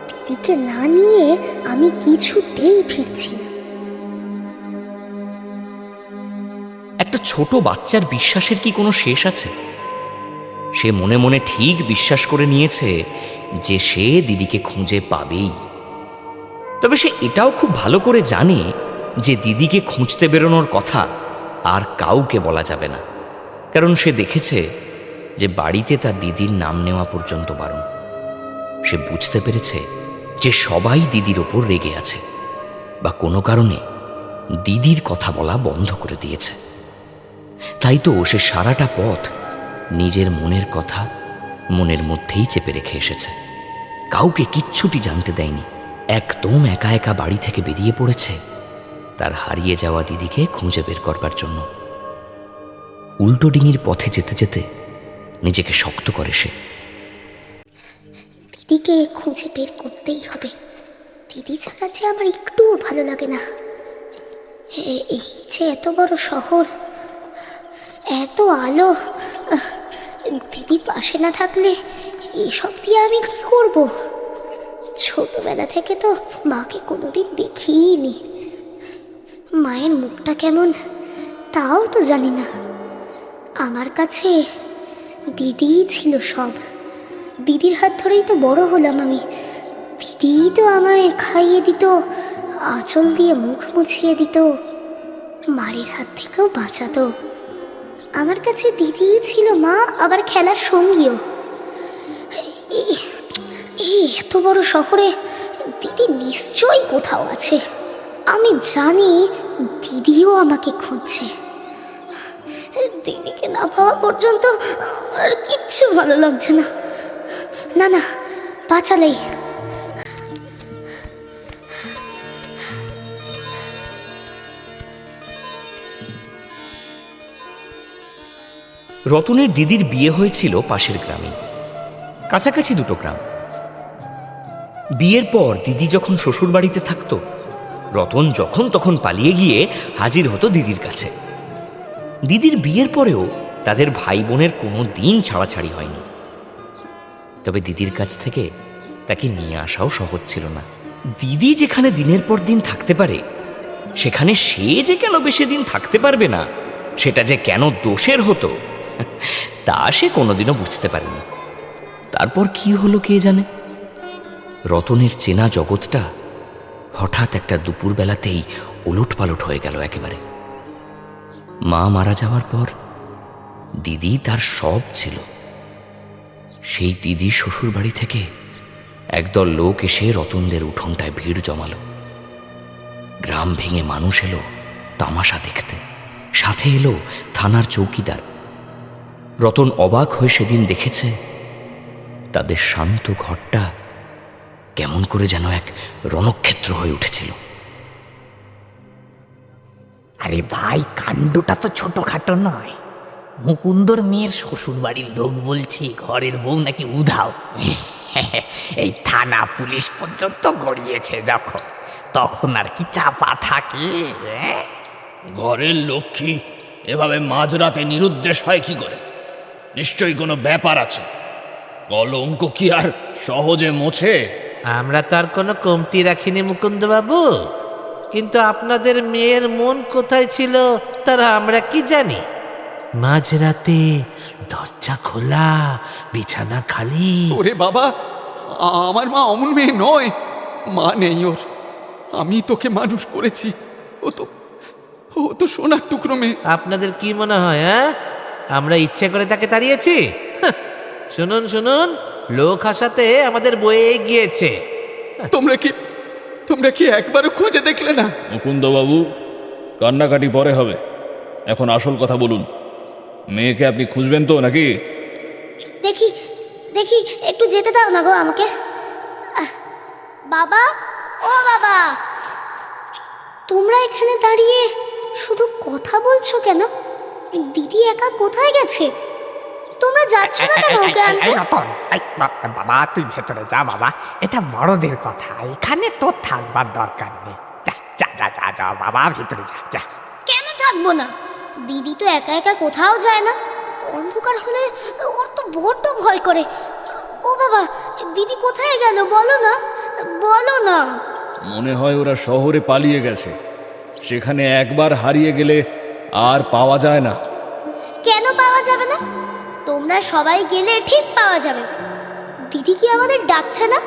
দিদিকে না নিয়ে আমি কিছুতেই ফিরছি না। একটা ছোট বাচ্চার বিশ্বাসের কি কোনো শেষ আছে? সে মনে মনে ঠিক বিশ্বাস করে নিয়েছে যে সে দিদিকে খুঁজে পাবেই। তবে সে এটাও খুব ভালো করে জানে যে দিদিকে খুঁজতে বেরোনোর কথা আর কাউকে বলা যাবে না, কারণ সে দেখেছে যে বাড়িতে তার দিদির নাম নেওয়া পর্যন্ত বারণ। সে বুঝতে পেরেছে যে সবাই দিদির ওপর রেগে আছে বা কোনো কারণে দিদির কথা বলা বন্ধ করে দিয়েছে। তাই তো সে সারাটা পথ নিজের মনের কথা মনের মধ্যেই চেপে রেখে এসেছে, কাউকে কিচ্ছুটি জানতে দেয়নি। একদম একা একা বাড়ি থেকে বেরিয়ে পড়েছে তার হারিয়ে যাওয়া দিদিকে খুঁজে বের করবার জন্য। উল্টো ডিঙির পথে যেতে যেতে নিজেকে শক্ত করে সে। দিদিকে খুঁজে বের করতেই হবে। দিদি ছাড়া যে আমার একটুও ভালো লাগে না। এই যে এত বড় শহর, এত আলো, দিদি পাশে না থাকলে এসব দিয়ে আমি কি করব? ছোটবেলা থেকে তো মাকে কোনোদিন দেখিনি। মায়ের মুখটা কেমন তাও তো জানি না। আমার কাছে দিদিই ছিল সব। দিদির হাত ধরেই তো বড় হলাম আমি। দিদিই তো আমায় খাইয়ে দিত, আঁচল দিয়ে মুখ মুছিয়ে দিত, মায়ের হাত থেকেও বাঁচাতো। আমার কাছে দিদিই ছিল মা, আবার খেলার সঙ্গীও। এই এত বড় শহরে দিদি নিশ্চয়ই কোথাও আছে। আমি জানি দিদিও আমাকে খুঁজছে। দিদিকে না পাওয়া পর্যন্ত আর কিচ্ছু ভালো লাগছে না। না না, বাঁচালেই। রতনের দিদির বিয়ে হয়েছিল পাশের গ্রামে, কাছাকাছি দুটো গ্রাম। বিয়ের পর দিদি যখন শ্বশুরবাড়িতে থাকতো, রতন যখন তখন পালিয়ে গিয়ে হাজির হতো দিদির কাছে। দিদির বিয়ের পরেও তাদের ভাই বোনের কোনো দিন ছাড়াছাড়ি হয়নি। তবে দিদির কাছ থেকে তাকে নিয়ে আসাও সহজ ছিল না। দিদি যেখানে দিনের পর দিন থাকতে পারে, সেখানে সে যে কেন বেশি দিন থাকতে পারবে না, সেটা যে কেন দোষের হতো, তা সে কোনোদিনও বুঝতে পারেনি। তারপর কি হলো কে জানে। রতনের চেনা জগৎটা হঠাৎ একটা দুপুরবেলাতেই ওলটপালট হয়ে গেল একেবারে। মা মারা যাওয়ার পর দিদি তার সব ছিল। সেই দিদি শ্বশুর বাড়ি থেকে একদল লোক এসে রতনদের উঠোনটায় ভিড় জমালো। গ্রাম ভেঙে মানুষ এলো তামাশা দেখতে, সাথে এলো থানার চৌকিদার। রতন অবাক হয়ে সেদিন দেখেছে তাদের শান্ত ঘরটা কেমন করে যেন এক রণক্ষেত্র হয়ে উঠেছিল। আরে ভাই, কাণ্ডটা তো ছোটখাটো নয়। মুকুন্দর মেয়ের শ্বশুর বাড়ির লোক বলছে ঘরের বউ নাকি উধাও। এই থানা পুলিশ পর্যন্ত গড়িয়েছে যখন, তখন আর কি চাপা থাকে? ঘরের লক্ষ্মী এভাবে মাঝরাতে নিরুদ্দেশ হয় কি করে? নিশ্চয়ই কোনো ব্যাপার আছে। কলঙ্ক কি আর সহজে মোছে? আমরা তো আর কোনো কমতি রাখিনি মুকুন্দবাবু, কিন্তু আপনাদের মেয়ের মন কোথায় ছিল তার আমরা কি জানি? মাঝরাতে দরজা খোলা, বিছানা খালি। ওরে বাবা, আমার মা অমন মেয়ে নয়, মা নেই ওর। আমি তোকে মানুষ করেছি, ও তো সোনার টুকরো মেয়ে। আপনাদের কি মনে হয় আমরা ইচ্ছে করে তাকে তাড়িয়েছি? হাহ, শুনুন শুনুন, লোক হাসাতে আমাদের বয়ে গিয়েছে। তোমরা কি একবারও খুঁজে দেখলে না? মুকুন্দবাবু, কান্নাকাটি পরে হবে, এখন আসল কথা বলুন। মেয়েকে আপনি খুঁজবেন তো নাকি? দেখি দেখি একটু যেতে দাও না গো আমাকে। বাবা, ও বাবা, তোমরা এখানে দাঁড়িয়ে শুধু কথা বলছো কেন? দিদি একা কোথায় গেছে? তোমরা যাচ্ছ না কেন ওকে আনতে? বাবা তুই ভেতরে যা বাবা, এটা বড়দের কথা, এখানে তোর থাকবার দরকার নেই। যা যা যা যা যা বাবা, ভেতরে যা যা। কেন থাকবো না? দিদি তো একা একা কোথাও যায় না। অন্ধকার হলে ওর তো বড্ড ভয় করে। ও বাবা, দিদি কোথায় গেল বলো না, বলো না। মনে হয় ওরা শহরে পালিয়ে গেছে। সেখানে একবার হারিয়ে গেলে আর পাওয়া যায় না। কেন পাওয়া যাবে না? তোমরা সবাই গেলে ঠিক পাওয়া যাবে। দিদি কি আমাদের ডাকছে না?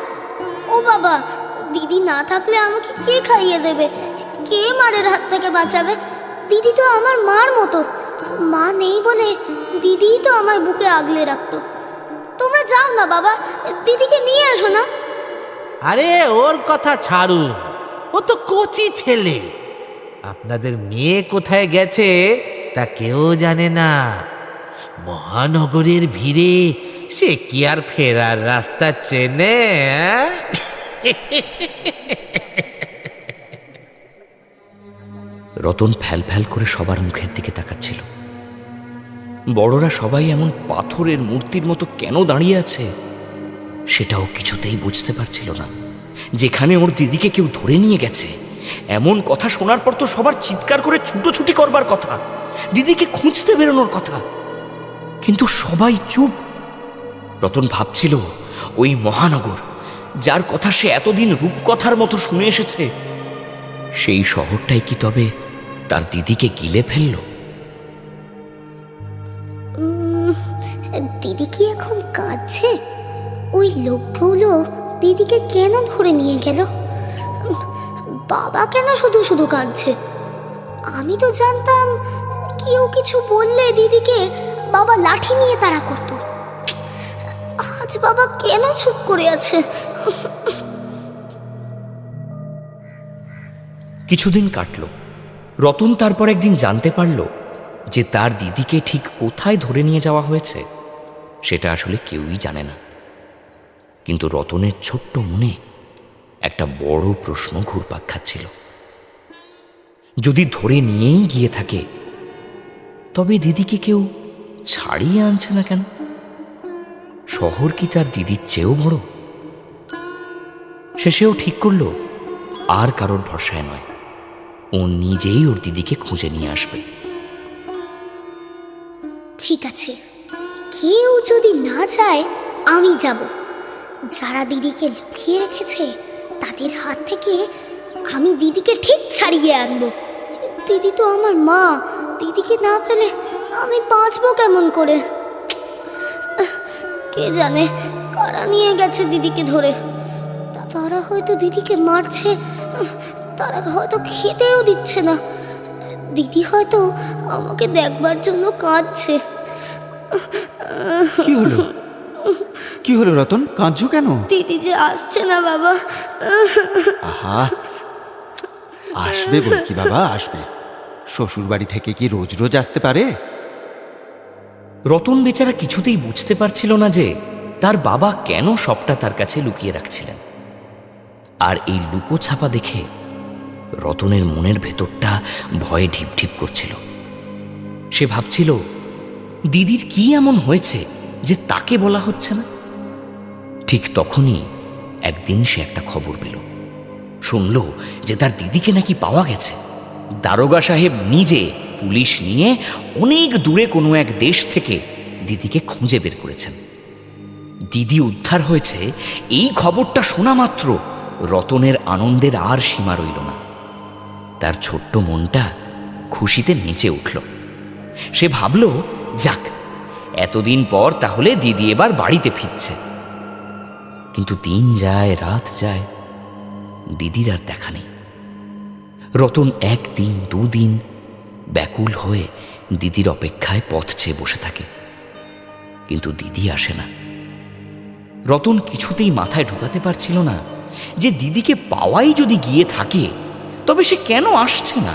ও বাবা, দিদি না থাকলে আমাকে কে খাইয়ে দেবে? কে মারের হাত থেকে বাঁচাবে? দিদি তো আমার মার মতো। মা নেই বলে দিদিই তো আমায় বুকে আগলে রাখতো। তোমরা যাও না বাবা, দিদিকে নিয়ে আসো না। আরে ওর কথা ছাড়ুন, ও তো কচি ছেলে। আপনাদের মেয়ে কোথায় গেছে তা কেউ জানে না। মহানগরের ভিড়ে সে কি আর ফেরার রাস্তা চেনে? রতন ফ্যাল ফ্যাল করে সবার মুখের দিকে তাকাচ্ছিল। বড়রা সবাই এমন পাথরের মূর্তির মতো কেন দাঁড়িয়ে আছে সেটাও কিছুতেই বুঝতে পারছিল না। যেখানে ওর দিদিকে কেউ ধরে নিয়ে গেছে, এমন কথা শোনার পর তো সবার চিৎকার করে ছুটোছুটি করবার কথা, দিদিকে খুঁজতে বেরোনোর কথা, কিন্তু সবাই চুপ। রতন ভাবছিল ওই মহানগর, যার কথা সে এতদিন রূপকথার মতো শুনে এসেছে, সেই শহরটাই কি তবে তার দিদিকে গিলে ফেলল? দিদি কি এখন কাঁদছে? ওই লোকগুলো দিদিকে কেন ধরে নিয়ে গেল? বাবা কেন শুধু শুধু কাঁদছে? আমি তো জানতাম কেউ কিছু বললে দিদিকে বাবা লাঠি নিয়ে তাড়া করতো। আজ বাবা কেন চুপ করে আছে? কিছুদিন কাটল। রতন তারপর একদিন জানতে পারল যে তার দিদিকে ঠিক কোথায় ধরে নিয়ে যাওয়া হয়েছে সেটা আসলে কেউই জানে না। কিন্তু রতনের ছোট্ট মনে একটা বড় প্রশ্ন ঘুরপাক খাচ্ছিল। যদি ধরে নিয়েই গিয়ে থাকে, তবে দিদিকে কেউ ছাড়িয়ে আনছে না কেন? শহর কি তার দিদির চেয়েও বড়? শেষেও ঠিক করলো আর কারোর ভরসায় নয়, ও নিজেই ওর দিদিকে খুঁজে নিয়ে আসবে। ঠিক আছে, কেউ যদি না যায় আমি যাব। যারা দিদিকে লুকিয়ে রেখেছে তাদের হাত থেকে আমি দিদিকে ঠিক ছাড়িয়ে আনবো। দিদি তো আমার মা, দিদিকে না পেলে আমি বাঁচবো কেমন করে? কে জানে কারা নিয়ে গেছে দিদিকে ধরে। তারা হয়তো দিদিকে মারছে, তারা হয়তো খেতেও দিচ্ছে না। দিদি হয়তো আমাকে দেখবার জন্য কাঁদছে। কি হলো রতন, কাঁদছো কেন? দিদি যে আসছে না বাবা। আহা, আসবে বল কি বাবা, আসবে। শ্বশুর বাড়ি থেকে কি রোজ রোজ আসতে পারে? রতন বেচারা কিছুতেই বুঝতে পারছিল না যে তার বাবা কেন সবটা তার কাছে লুকিয়ে রাখছিলেন। আর এই লুকো ছাপা দেখে রতনের মনের ভেতরটা ভয়ে ঢিপ ঢিপ করছিল। সে ভাবছিল দিদির কি এমন হয়েছে যে তাকে বলা হচ্ছে না। ঠিক তখনই একদিন সে একটা খবর পেল। শুনল যে তার দিদিকে নাকি পাওয়া গেছে। দারোগা সাহেব নিজে পুলিশ নিয়ে অনেক দূরে কোনো এক দেশ থেকে দিদিকে খুঁজে বের করেছেন। দিদি উদ্ধার হয়েছে, এই খবরটা শোনা মাত্র রতনের আনন্দের আর সীমা রইল না। তার ছোট্ট মনটা খুশিতে নেচে উঠল। সে ভাবল, যাক, এতদিন পর তাহলে দিদি এবার বাড়িতে ফিরছে। কিন্তু দিন যায়, রাত যায়, দিদির আর দেখা নেই। রতন একদিন দুদিন ব্যাকুল হয়ে দিদির অপেক্ষায় পথ চেয়ে বসে থাকে, কিন্তু দিদি আসে না। রতন কিছুতেই মাথায় ঢোকাতে পারছিল না যে দিদিকে পাওয়াই যদি গিয়ে থাকে তবে সে কেন আসছে না।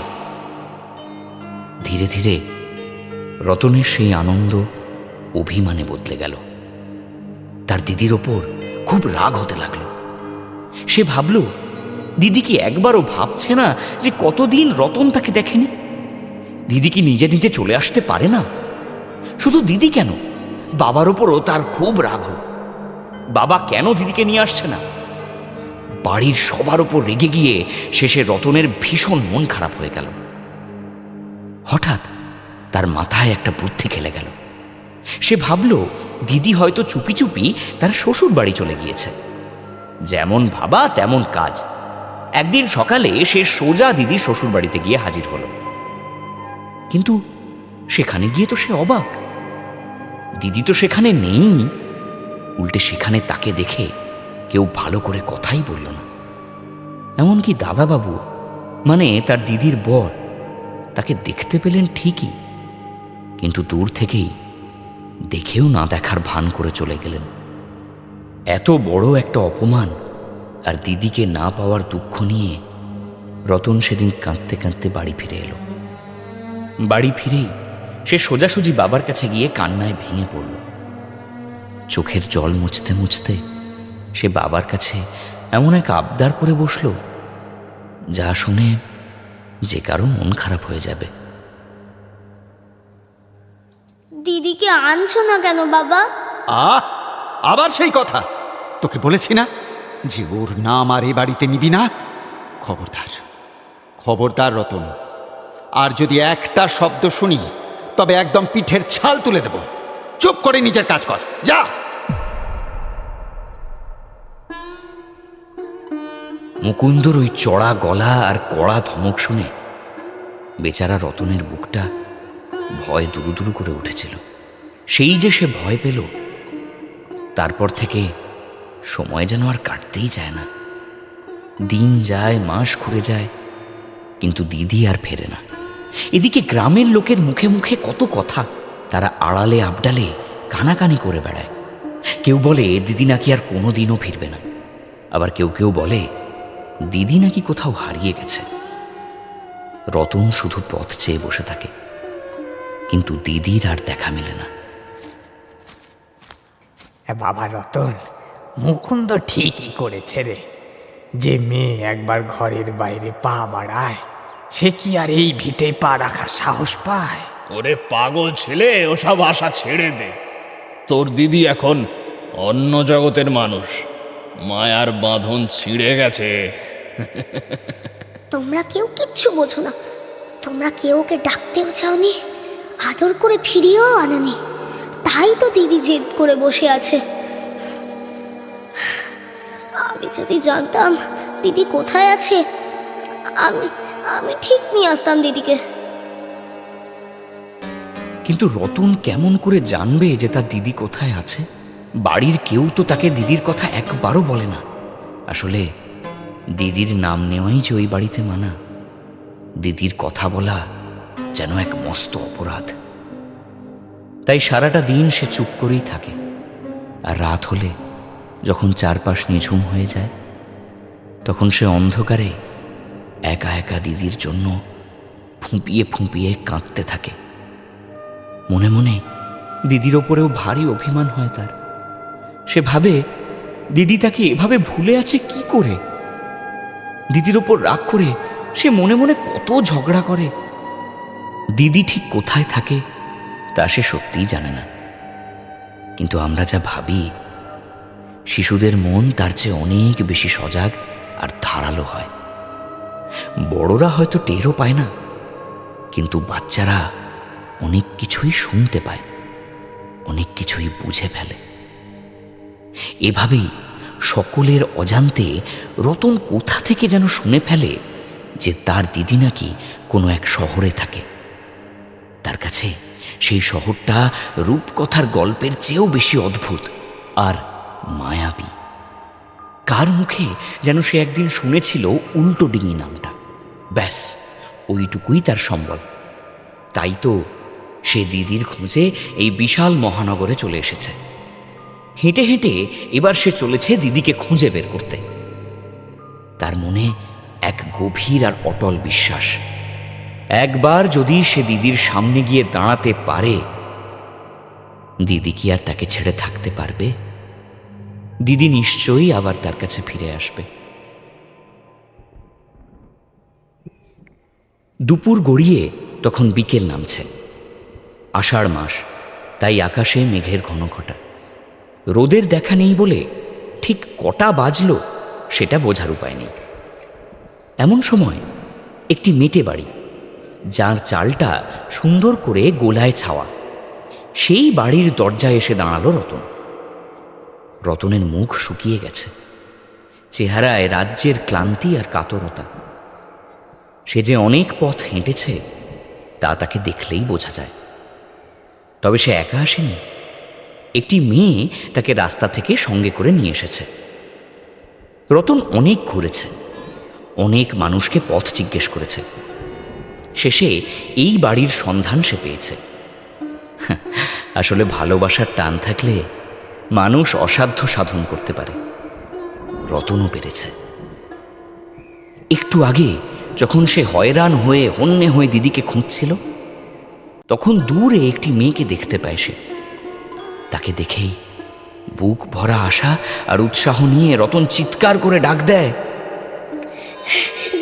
ধীরে ধীরে রতনের সেই আনন্দ অভিমানে বদলে গেল। তার দিদির ওপর খুব রাগ হতে লাগলো। সে ভাবল, দিদি কি একবারও ভাবছে না যে কতদিন রতন তাকে দেখেনি? দিদি কি নিজে নিজে চলে আসতে পারে না? শুধু দিদি কেন, বাবার ওপরও তার খুব রাগ হল। বাবা কেন দিদিকে নিয়ে আসছে না? বাড়ির সবার ওপর রেগে গিয়ে শেষে রতনের ভীষণ মন খারাপ হয়ে গেল। হঠাৎ তার মাথায় একটা বুদ্ধি খেলে গেল। সে ভাবল, দিদি হয়তো চুপি চুপি তার শ্বশুর বাড়ি চলে গিয়েছে। যেমন ভাবা তেমন কাজ। একদিন সকালে সে সোজা দিদি শ্বশুর বাড়িতে গিয়ে হাজির হলো। কিন্তু সেখানে গিয়ে তো সে অবাক। দিদি তো সেখানে নেই। উল্টে সেখানে তাকে দেখে কেউ ভালো করে কথাই বলল না। এমনকি দাদাবাবু, মানে তার দিদির বর, তাকে দেখতে পেলেন ঠিকই, কিন্তু দূর থেকেই দেখেও না দেখার ভান করে চলে গেলেন। এত বড় একটা অপমান আর দিদিকে না পাওয়ার দুঃখ নিয়ে রতন সেদিন কাঁদতে কাঁদতে বাড়ি ফিরে এলো। বাড়ি ফিরেই সে সোজাসুজি বাবার কাছে গিয়ে কান্নায় ভেঙে পড়ল। চোখের জল মুছতে মুছতে সে বাবার কাছে এমন এক আবদার করে বসল, যা শুনে যে কারো মন খারাপ হয়ে যাবে। দিদিকে আনছো না কেন বাবা? আবার সেই কথা! তোকে বলেছি না যে ওর নাম আর এ বাড়িতে নিবি না। খবরদার, খবরদার রতন, আর যদি একটা শব্দ শুনি তবে একদম পিঠের ছাল তুলে দেব। চুপ করে নিজের কাজ কর, যা। মুকুন্দর ওই চড়া গলা আর কড়া ধমক শুনে বেচারা রতনের বুকটা ভয় দুরু দুরু করে উঠেছিল। সেই যে সে ভয় পেল, তারপর থেকে সময় যেন আর কাটতেই চায় না। দিন যায়, মাস ঘুরে যায়, কিন্তু দিদি আর ফেরে না। এদিকে গ্রামের লোকের মুখে মুখে কত কথা, তারা আড়ালে আবডালে কানাকানি করে বেড়ায়। কেউ বলে দিদি নাকি আর কোনোদিনও ফিরবে না, আবার কেউ কেউ বলে দিদি নাকি কোথাও হারিয়ে গেছে। রতন শুধু পথ চেয়ে বসে থাকে, কিন্তু দিদির আর দেখা মেলে না। বাবা রতন, মুকুন্দ ঠিকই করেছে রে। যে মেয়ে একবার ঘরের বাইরে পা বাড়ায়, সে কি আর এই ভিটে পা রাখার সাহস পায়? ওরে পাগল ছেলে, ওসব আশা ছেড়ে দে। তোর দিদি এখন অন্য জগতের মানুষ। মায়ার বাঁধন ছিঁড়ে গেছে। তোমরা কেউ কিচ্ছু বোঝো না। তোমরা কেউ ওকে ডাকতেও চাওনি, আদর করে ফিরিয়েও আনেনি। তাই তো দিদি জেদ করে বসে আছে। আমি যদি জানতাম দিদি কোথায় আছে, আমি ঠিক নিয়ে আসতাম দিদিকে। কিন্তু রতন কেমন করে জানবে যে তার দিদি কোথায় আছে? বাড়ির কেউ তো তাকে দিদির কথা একবারও বলে না। আসলে দিদির নাম নেওয়াই যে ওই বাড়িতে মানা। দিদির কথা বলা যেন এক মস্ত অপরাধ। তাই সারাটা দিন সে চুপ করেই থাকে। আর রাত হলে যখন চারপাশ নিঝুম হয়ে যায়, তখন সে অন্ধকারে একা একা দিদির জন্য ফুঁপিয়ে ফুঁপিয়ে কাঁদতে থাকে। মনে মনে দিদির ওপরেও ভারী অভিমান হয় তার। সে ভাবে, দিদি তাকে এভাবে ভুলে আছে কি করে? দিদির ওপর রাগ করে সে মনে মনে কত ঝগড়া করে। দিদি ঠিক কোথায় থাকে তা সে সত্যিই জানে না, কিন্তু আমরা যা ভাবি শিশুদের মন তার চেয়ে অনেক বেশি সজাগ আর ধারালো হয়। বড়রা হয়তো টেরও পায় না, কিন্তু বাচ্চারা অনেক কিছুই শুনতে পায়, অনেক কিছুই বুঝে ফেলে। এভাবেই সকলের অজান্তে রতন কোথা থেকে যেন শুনে ফেলে যে তার দিদি নাকি কোনো এক শহরে থাকে। তার কাছে সেই শহরটা রূপকথার গল্পের চেয়েও বেশি অদ্ভুত আর মায়াবী। কার মুখে যেন সে একদিন শুনেছিল উল্টো ডিঙি নামটা। ব্যাস ওইটুকুই তার সম্বল। তাই তো সে দিদির খোঁজে এই বিশাল মহানগরে চলে এসেছে। হেঁটে হেঁটে এবার সে চলেছে দিদিকে খুঁজে বের করতে। তার মনে এক গভীর আর অটল বিশ্বাস, একবার যদি সে দিদির সামনে গিয়ে দাঁড়াতে পারে, দিদি কি আর তাকে ছেড়ে থাকতে পারবে? দিদি নিশ্চয়ই আবার তার কাছে ফিরে আসবে। দুপুর গড়িয়ে তখন বিকেল নামছে। আষাঢ় মাস, তাই আকাশে মেঘের ঘনঘটা। রোদের দেখা নেই বলে ঠিক কটা বাজলো সেটা বোঝার উপায় নেই। এমন সময় একটি মেটে বাড়ি, যার চালটা সুন্দর করে গোলায় ছাওয়া, সেই বাড়ির দরজায় এসে দাঁড়ালো রতন। রতনের মুখ শুকিয়ে গেছে, চেহারায় রাজ্যের ক্লান্তি আর কাতরতা। সে যে অনেক পথ হেঁটেছে তা তাকে দেখলেই বোঝা যায়। তবে সে একা আসেনি, একটি মেয়ে তাকে রাস্তা থেকে সঙ্গে করে নিয়ে এসেছে। রতন অনেক ঘুরেছে, অনেক মানুষকে পথ জিজ্ঞেস করেছে, শেষে এই বাড়ির সন্ধান সে পেয়েছে। আসলে ভালোবাসার টান থাকলে মানুষ অসাধ্য সাধন করতে পারে। রতনও পেরেছে। একটু আগে যখন সে হয়রান হয়ে হন্যে হয়ে দিদিকে খুঁজছিল, তখন দূরে একটি মেয়েকে দেখতে পায় সে। তাকে দেখেই বুক ভরা আশা আর উৎসাহ নিয়ে রতন চিৎকার করে ডাক দেয়,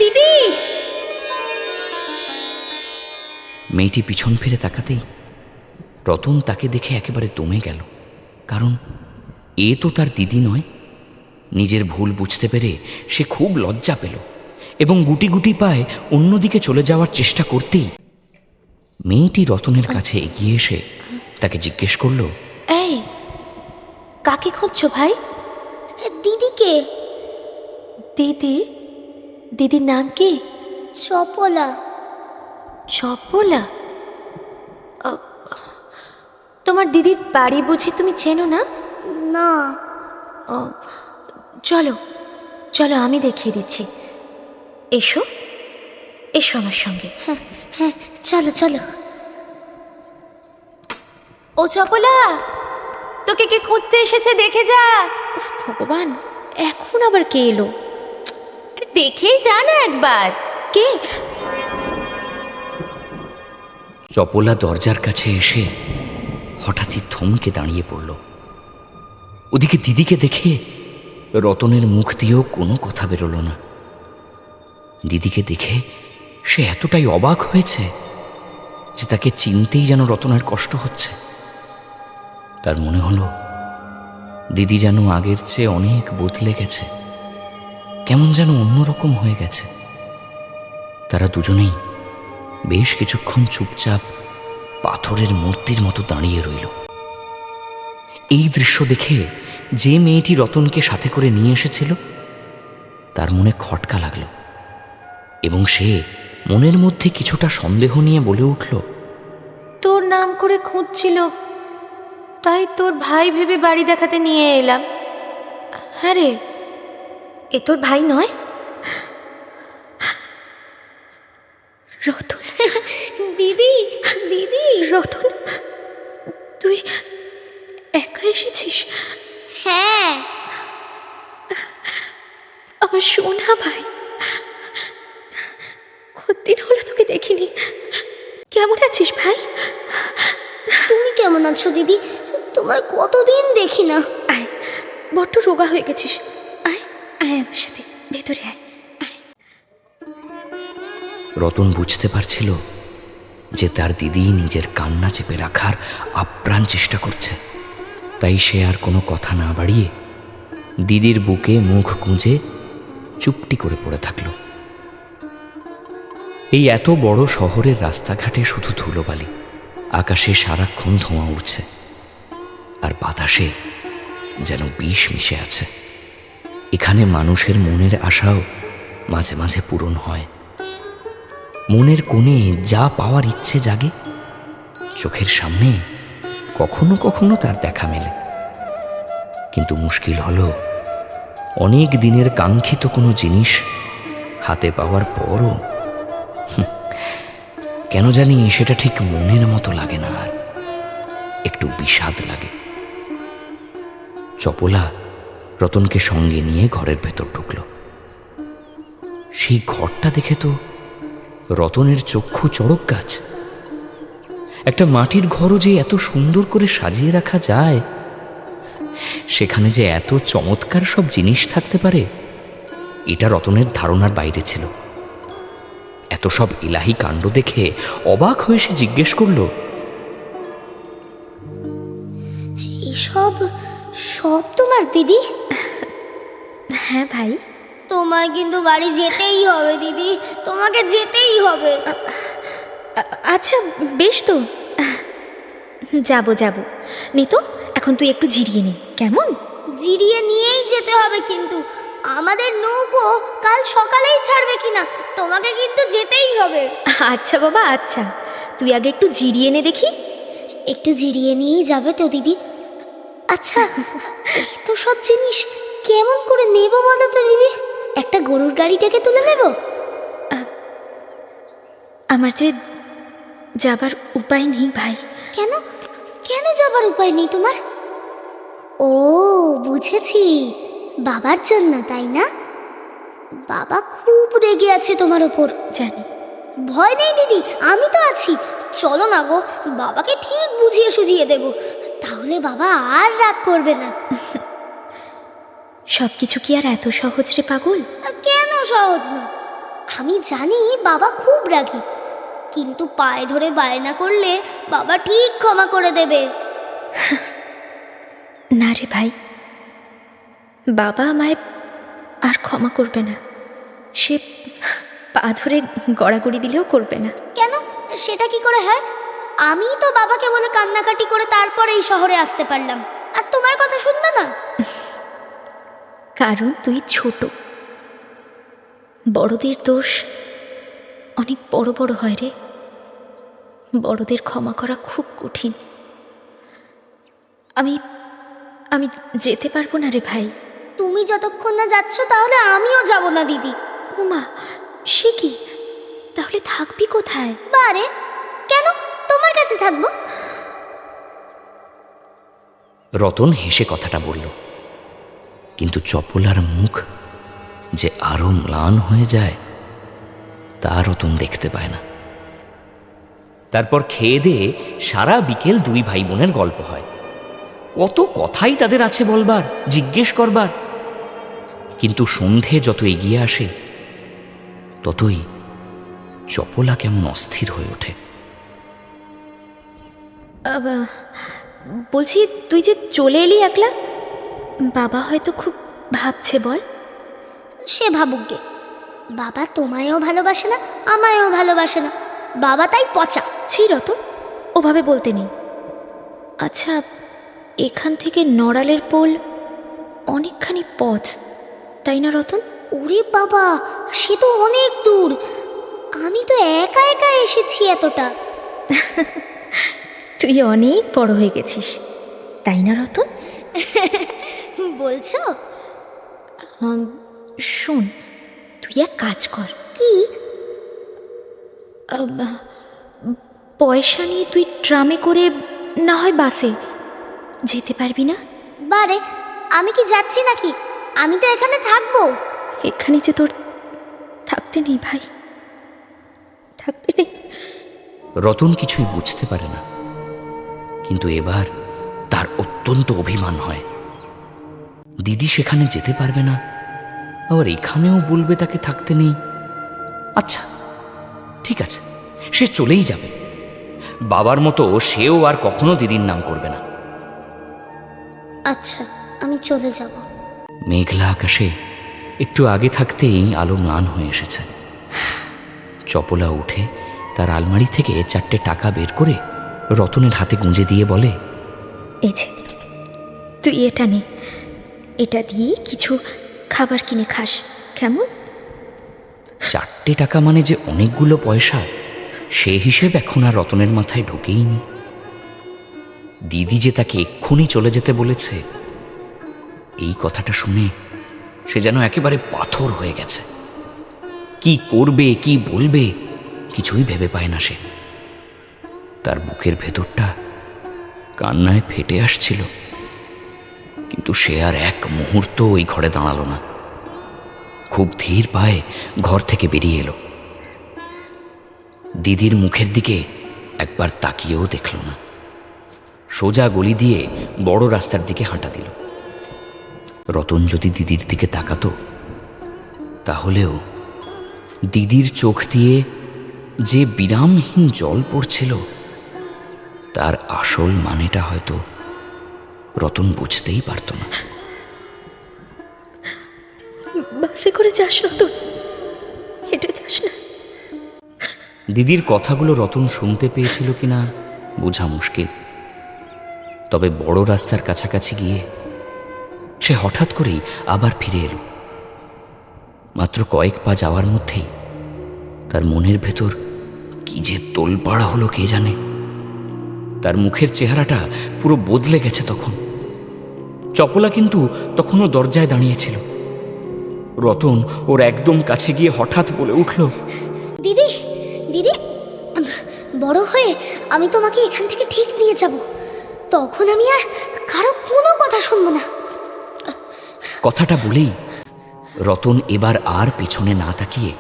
দিদি! মেয়েটি পিছন ফিরে তাকাতেই রতন তাকে দেখে একেবারে দমে গেল। কারণ এ তো তার দিদি নয়। নিজের ভুল বুঝতে পেরে সে খুব লজ্জা পেল এবং গুটি গুটি পায়ে অন্যদিকে চলে যাওয়ার চেষ্টা করতেই মেয়েটি রতনের কাছে এগিয়ে এসে তাকে জিজ্ঞেস করল, এই, কাকে খুঁজছো ভাই? দিদিকে। দিদি? দিদির নাম কি? চপলা। চপলা? তোমার দিদির বাড়ি বুঝি তুমি চেনো না? না। চলো চলো, আমি দেখিয়ে দিচ্ছি। এসো এসো আমার সঙ্গে। হ্যাঁ হ্যাঁ, চলো চলো। ও চপলা, তোকে কে খুঁজতে এসেছে দেখে যা। উফ, ভগবান, এখন আবার কে এলো? দেখেই যা না একবার। কে? চপলা দরজার কাছে এসে হঠাৎই থমকে দাঁড়িয়ে পড়ল। ওদিকে দিদিকে দেখে রতনের মুখ দিয়েও কোনো কথা বেরোলো না। দিদিকে দেখে সে এতটাই অবাক হয়েছে যে তাকে চিনতেই যেন রতনের কষ্ট হচ্ছে। তার মনে হলো দিদি যেন আগের চেয়ে অনেক বদলে গেছে, কেমন যেন অন্যরকম হয়ে গেছে। তারা দুজনেই বেশ কিছুক্ষণ চুপচাপ পাথরের মূর্তির মতো দাঁড়িয়ে রইল। এই দৃশ্য দেখে যে মেয়েটি রতনকে সাথে করে নিয়ে এসেছিল তার মনে খটকা লাগল এবং সে মনের মধ্যে কিছুটা সন্দেহ নিয়ে বলে উঠল, তোর নাম করে খুঁজছিল, তাই তোর ভাই ভেবে বাড়ি দেখাতে নিয়ে এলাম। হ্যাঁ রে, এ তোর ভাই নয়? রতন। দিদি! দিদি! রতন, তুই একা এসেছিস? হ্যাঁ। আমার সোনা ভাই, কতদিন হলো তোকে দেখিনি। কেমন আছিস ভাই? তুমি কেমন আছো দিদি? তোমায় কতদিন দেখি না। আয়, বড্ড রোগা হয়ে গেছিস। আয় আয় আমার সাথে, ভেতরে আয়। রতন বুঝতে পারছিল যে তার দিদি নিজের কান্না চেপে রাখার আপ্রাণ চেষ্টা করছে। তাই সে আর কোনো কথা না বাড়িয়ে দিদির বুকে মুখ গুঁজে চুপটি করে পড়ে থাকল। এই এত বড় শহরের রাস্তাঘাটে শুধু ধুলোবালি, আকাশে সারাক্ষণ ধোঁয়া উঠছে, আর বাতাসে যেন বিষ মিশে আছে। এখানে মানুষের মনের আশাও মাঝে মাঝে পূরণ হয়। মনের কোণে যা পাওয়ার ইচ্ছে জাগে, চোখের সামনে কখনো কখনো তার দেখা মেলে। কিন্তু মুশকিল হলো, অনেক দিনের কাঙ্ক্ষিত কোনো জিনিস হাতে পাওয়ার পরও কেন জানি সেটা ঠিক মনের মতো লাগে না, আর একটু বিষাদ লাগে। চপলা রতনকে সঙ্গে নিয়ে ঘরের ভেতর ঢুকল। সেই ঘরটা দেখে তো রতনের চক্ষু চড়ক গাছ। একটা মাটির ঘরও যে এত সুন্দর করে সাজিয়ে রাখা যায়, সেখানে যে এত চমৎকার সব জিনিস থাকতে পারে, এটা রতনের ধারণার বাইরে ছিল। এত সব ইলাহি কাণ্ড দেখে অবাক হয়ে সে জিজ্ঞেস করল, এসব সব তোমার দিদি? হ্যাঁ ভাই। তোমায় কিন্তু বাড়ি যেতেই হবে দিদি, তোমাকে যেতেই হবে। আচ্ছা বেশ, তো যাবো নে। তো এখন তুই একটু জিরিয়ে নে, কেমন? জিরিয়ে নিয়েই যেতে হবে, কিন্তু আমাদের নৌকো কাল সকালেই ছাড়বে কিনা, তোমাকে কিন্তু যেতেই হবে। আচ্ছা বাবা, আচ্ছা তুই আগে একটু জিরিয়ে নে দেখি। একটু জিরিয়ে নিয়েই যাবে তো দিদি? আচ্ছা, তো সব জিনিস কেমন করে নেব বলো তো দিদি? একটা গরুর গাড়ি ডেকে তুলে নেব? আমার যে যাবার উপায় নেই ভাই। কেন কেন যাবার উপায় নেই তোমার? ও বুঝেছি, বাবার জন্য, তাই না? বাবা খুব রেগে আছে তোমার ওপর। জানি। ভয় নেই দিদি, আমি তো আছি। চলো না গো, বাবাকে ঠিক বুঝিয়ে সুঝিয়ে দেব, তাহলে বাবা আর রাগ করবে না। সব কিছু কি আর এত সহজ রে পাগল? কেন সহজ না? আমি জানি বাবা খুব রাগী, কিন্তু পায়ে ধরে বায়না করলে বাবা ঠিক ক্ষমা করে দেবে। না রে ভাই, বাবা আমায় আর ক্ষমা করবে না। সে পা ধরে গড়াগড়ি দিলেও করবে না। কেন? সেটা কি করে হয়? আমি তো বাবাকে বলে কান্নাকাটি করে তারপর এই শহরে আসতে পারলাম, আর তোমার কথা শুনবে না? কারণ তুই ছোট। বড়দের দোষ অনেক বড় বড় হয় রে। বড়দের ক্ষমা করা খুব কঠিন। আমি আমি যেতে পারবো না রে ভাই। তুমি যতক্ষণ না যাচ্ছ তাহলে আমিও যাব না দিদি। উমা, সে কি? তাহলে থাকবি কোথায়? বারে, কেন তোমার কাছে থাকবো? রতন হেসে কথাটা বলল, কিন্তু চপলার মুখ যে আরো ম্লান হয়ে যায় তা রতন দেখতে পায় না। তারপর খেয়ে দিয়ে সারা বিকেল দুই ভাই বোনের গল্প হয়। কত কথাই তাদের আছে বলবার, জিজ্ঞেস করবার। কিন্তু সন্ধে যত এগিয়ে আসে ততই চপলা কেমন অস্থির হয়ে ওঠে। বলছি, তুই যে চলে এলি একলা, বাবা হয়তো খুব ভাবছে। বল। সে ভাবুক গে, বাবা তোমায়ও ভালোবাসে না, আমায়ও ভালোবাসে না, বাবা তাই পচা। ছি রতন, ওভাবে বলতে নেই। আচ্ছা, এখান থেকে নড়ালের পোল অনেকখানি পথ, তাই না রতন? ওরে বাবা, সে তো অনেক দূর। আমি তো একা একা এসেছি এতটা। তুই অনেক বড় হয়ে গেছিস, তাই না রতন? বলছো? শোন, তুই এক কাজ কর। কি? পয়সা নিয়ে তুই ট্রামে করে না হয় বাসে যেতে পারবি না? বারে, আমি কি যাচ্ছি নাকি? আমি তো এখানে থাকবো। এখানে যে তোর থাকতে নেই ভাই, থাকতে নেই। রতন কিছুই বুঝতে পারে না, কিন্তু এবার তার অত্যন্ত অভিমান হয়। দিদি সেখানে যেতে পারবে না, আবার এখানেও বলবে তাকে থাকতে নেই। আচ্ছা ঠিক আছে, সে চলেই যাবে। বাবার মতো সেও আর কখনো দিদির নাম করবে না। আচ্ছা, আমি চলে যাব। মেঘলা আকাশে একটু আগে থাকতেই আলো ম্লান হয়ে এসেছে। চপলা উঠে তার আলমারি থেকে 4টে টাকা বের করে রতনের হাতে গুঁজে দিয়ে বলে, এই যে তুই এটা নে, এটা দিয়ে কিছু খাবার কিনে খাস, কেমন? 4টে টাকা মানে যে অনেকগুলো পয়সা, সে হিসেব এখন আর রতনের মাথায় ঢোকেইনি। দিদি যে তাকে এক্ষুনি চলে যেতে বলেছে, এই কথাটা শুনে সে যেন একেবারে পাথর হয়ে গেছে। কি করবে, কি বলবে, কিছুই ভেবে পায় না সে। তার বুকের ভেতরটা কান্নায় ফেটে আসছিল, কিন্তু সে আর এক মুহূর্ত ওই ঘরে দাঁড়ালো না। খুব ধীর পায়ে ঘর থেকে বেরিয়ে এলো। দিদির মুখের দিকে একবার তাকিয়েও দেখল না। সোজা গলি দিয়ে বড় রাস্তার দিকে হাঁটা দিল। রতন যদি দিদির দিকে তাকাতো, তাহলেও দিদির চোখ দিয়ে যে বিরামহীন জল পড়ছিল, তার আসল মানেটা হয়তো রতন বুঝতেই পারত না। বাসে করে যাস রতন, হেঁটে যাস না। দিদির কথাগুলো রতন শুনতে পেয়েছিল কিনা বোঝা মুশকিল। তবে বড় রাস্তার কাছাকাছি গিয়ে সে হঠাৎ করেই আবার ফিরে এলো। মাত্র কয়েক পা যাওয়ার মধ্যেই তার মনের ভেতর কি যে তোলপাড়া হলো কে জানে। তার মুখের চেহারাটা পুরো বদলে গেছে তখন। চপলা কিন্তু তখনও দরজায় দাঁড়িয়েছিল। রতন ওর একদম কাছে গিয়ে হঠাৎ বলে উঠল, দিদি, দিদি, বড় হয়ে আমি তোমাকে এখান থেকে ঠিক নিয়ে যাব, তখন আমি আর কারো কোনো কথা শুনবো না। কথাটা বলেই রতন এবার আর পেছনে না তাকিয়ে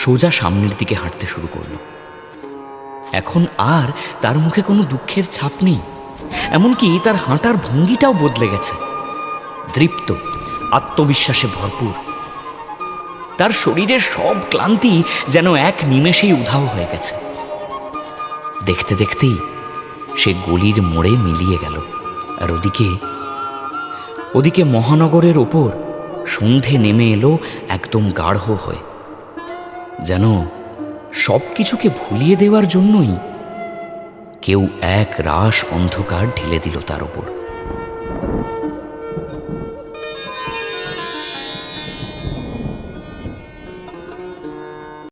সোজা সামনের দিকে হাঁটতে শুরু করল। এখন আর তার মুখে কোনো দুঃখের ছাপ নেই, এমনকি তার হাঁটার ভঙ্গিটাও বদলে গেছে। দৃপ্ত, আত্মবিশ্বাসে ভরপুর। তার শরীরের সব ক্লান্তি যেন এক নিমেষেই উধাও হয়ে গেছে। দেখতে দেখতেই সে গলির মোড়ে মিলিয়ে গেল। আর ওদিকে মহানগরের ওপর সন্ধে নেমে এলো একদম গাঢ় হয়ে, যেন সব কিছুকে ভুলিয়ে দেওয়ার জন্যই কেউ এক রাশ অন্ধকার ঢেলে দিল তার ওপর।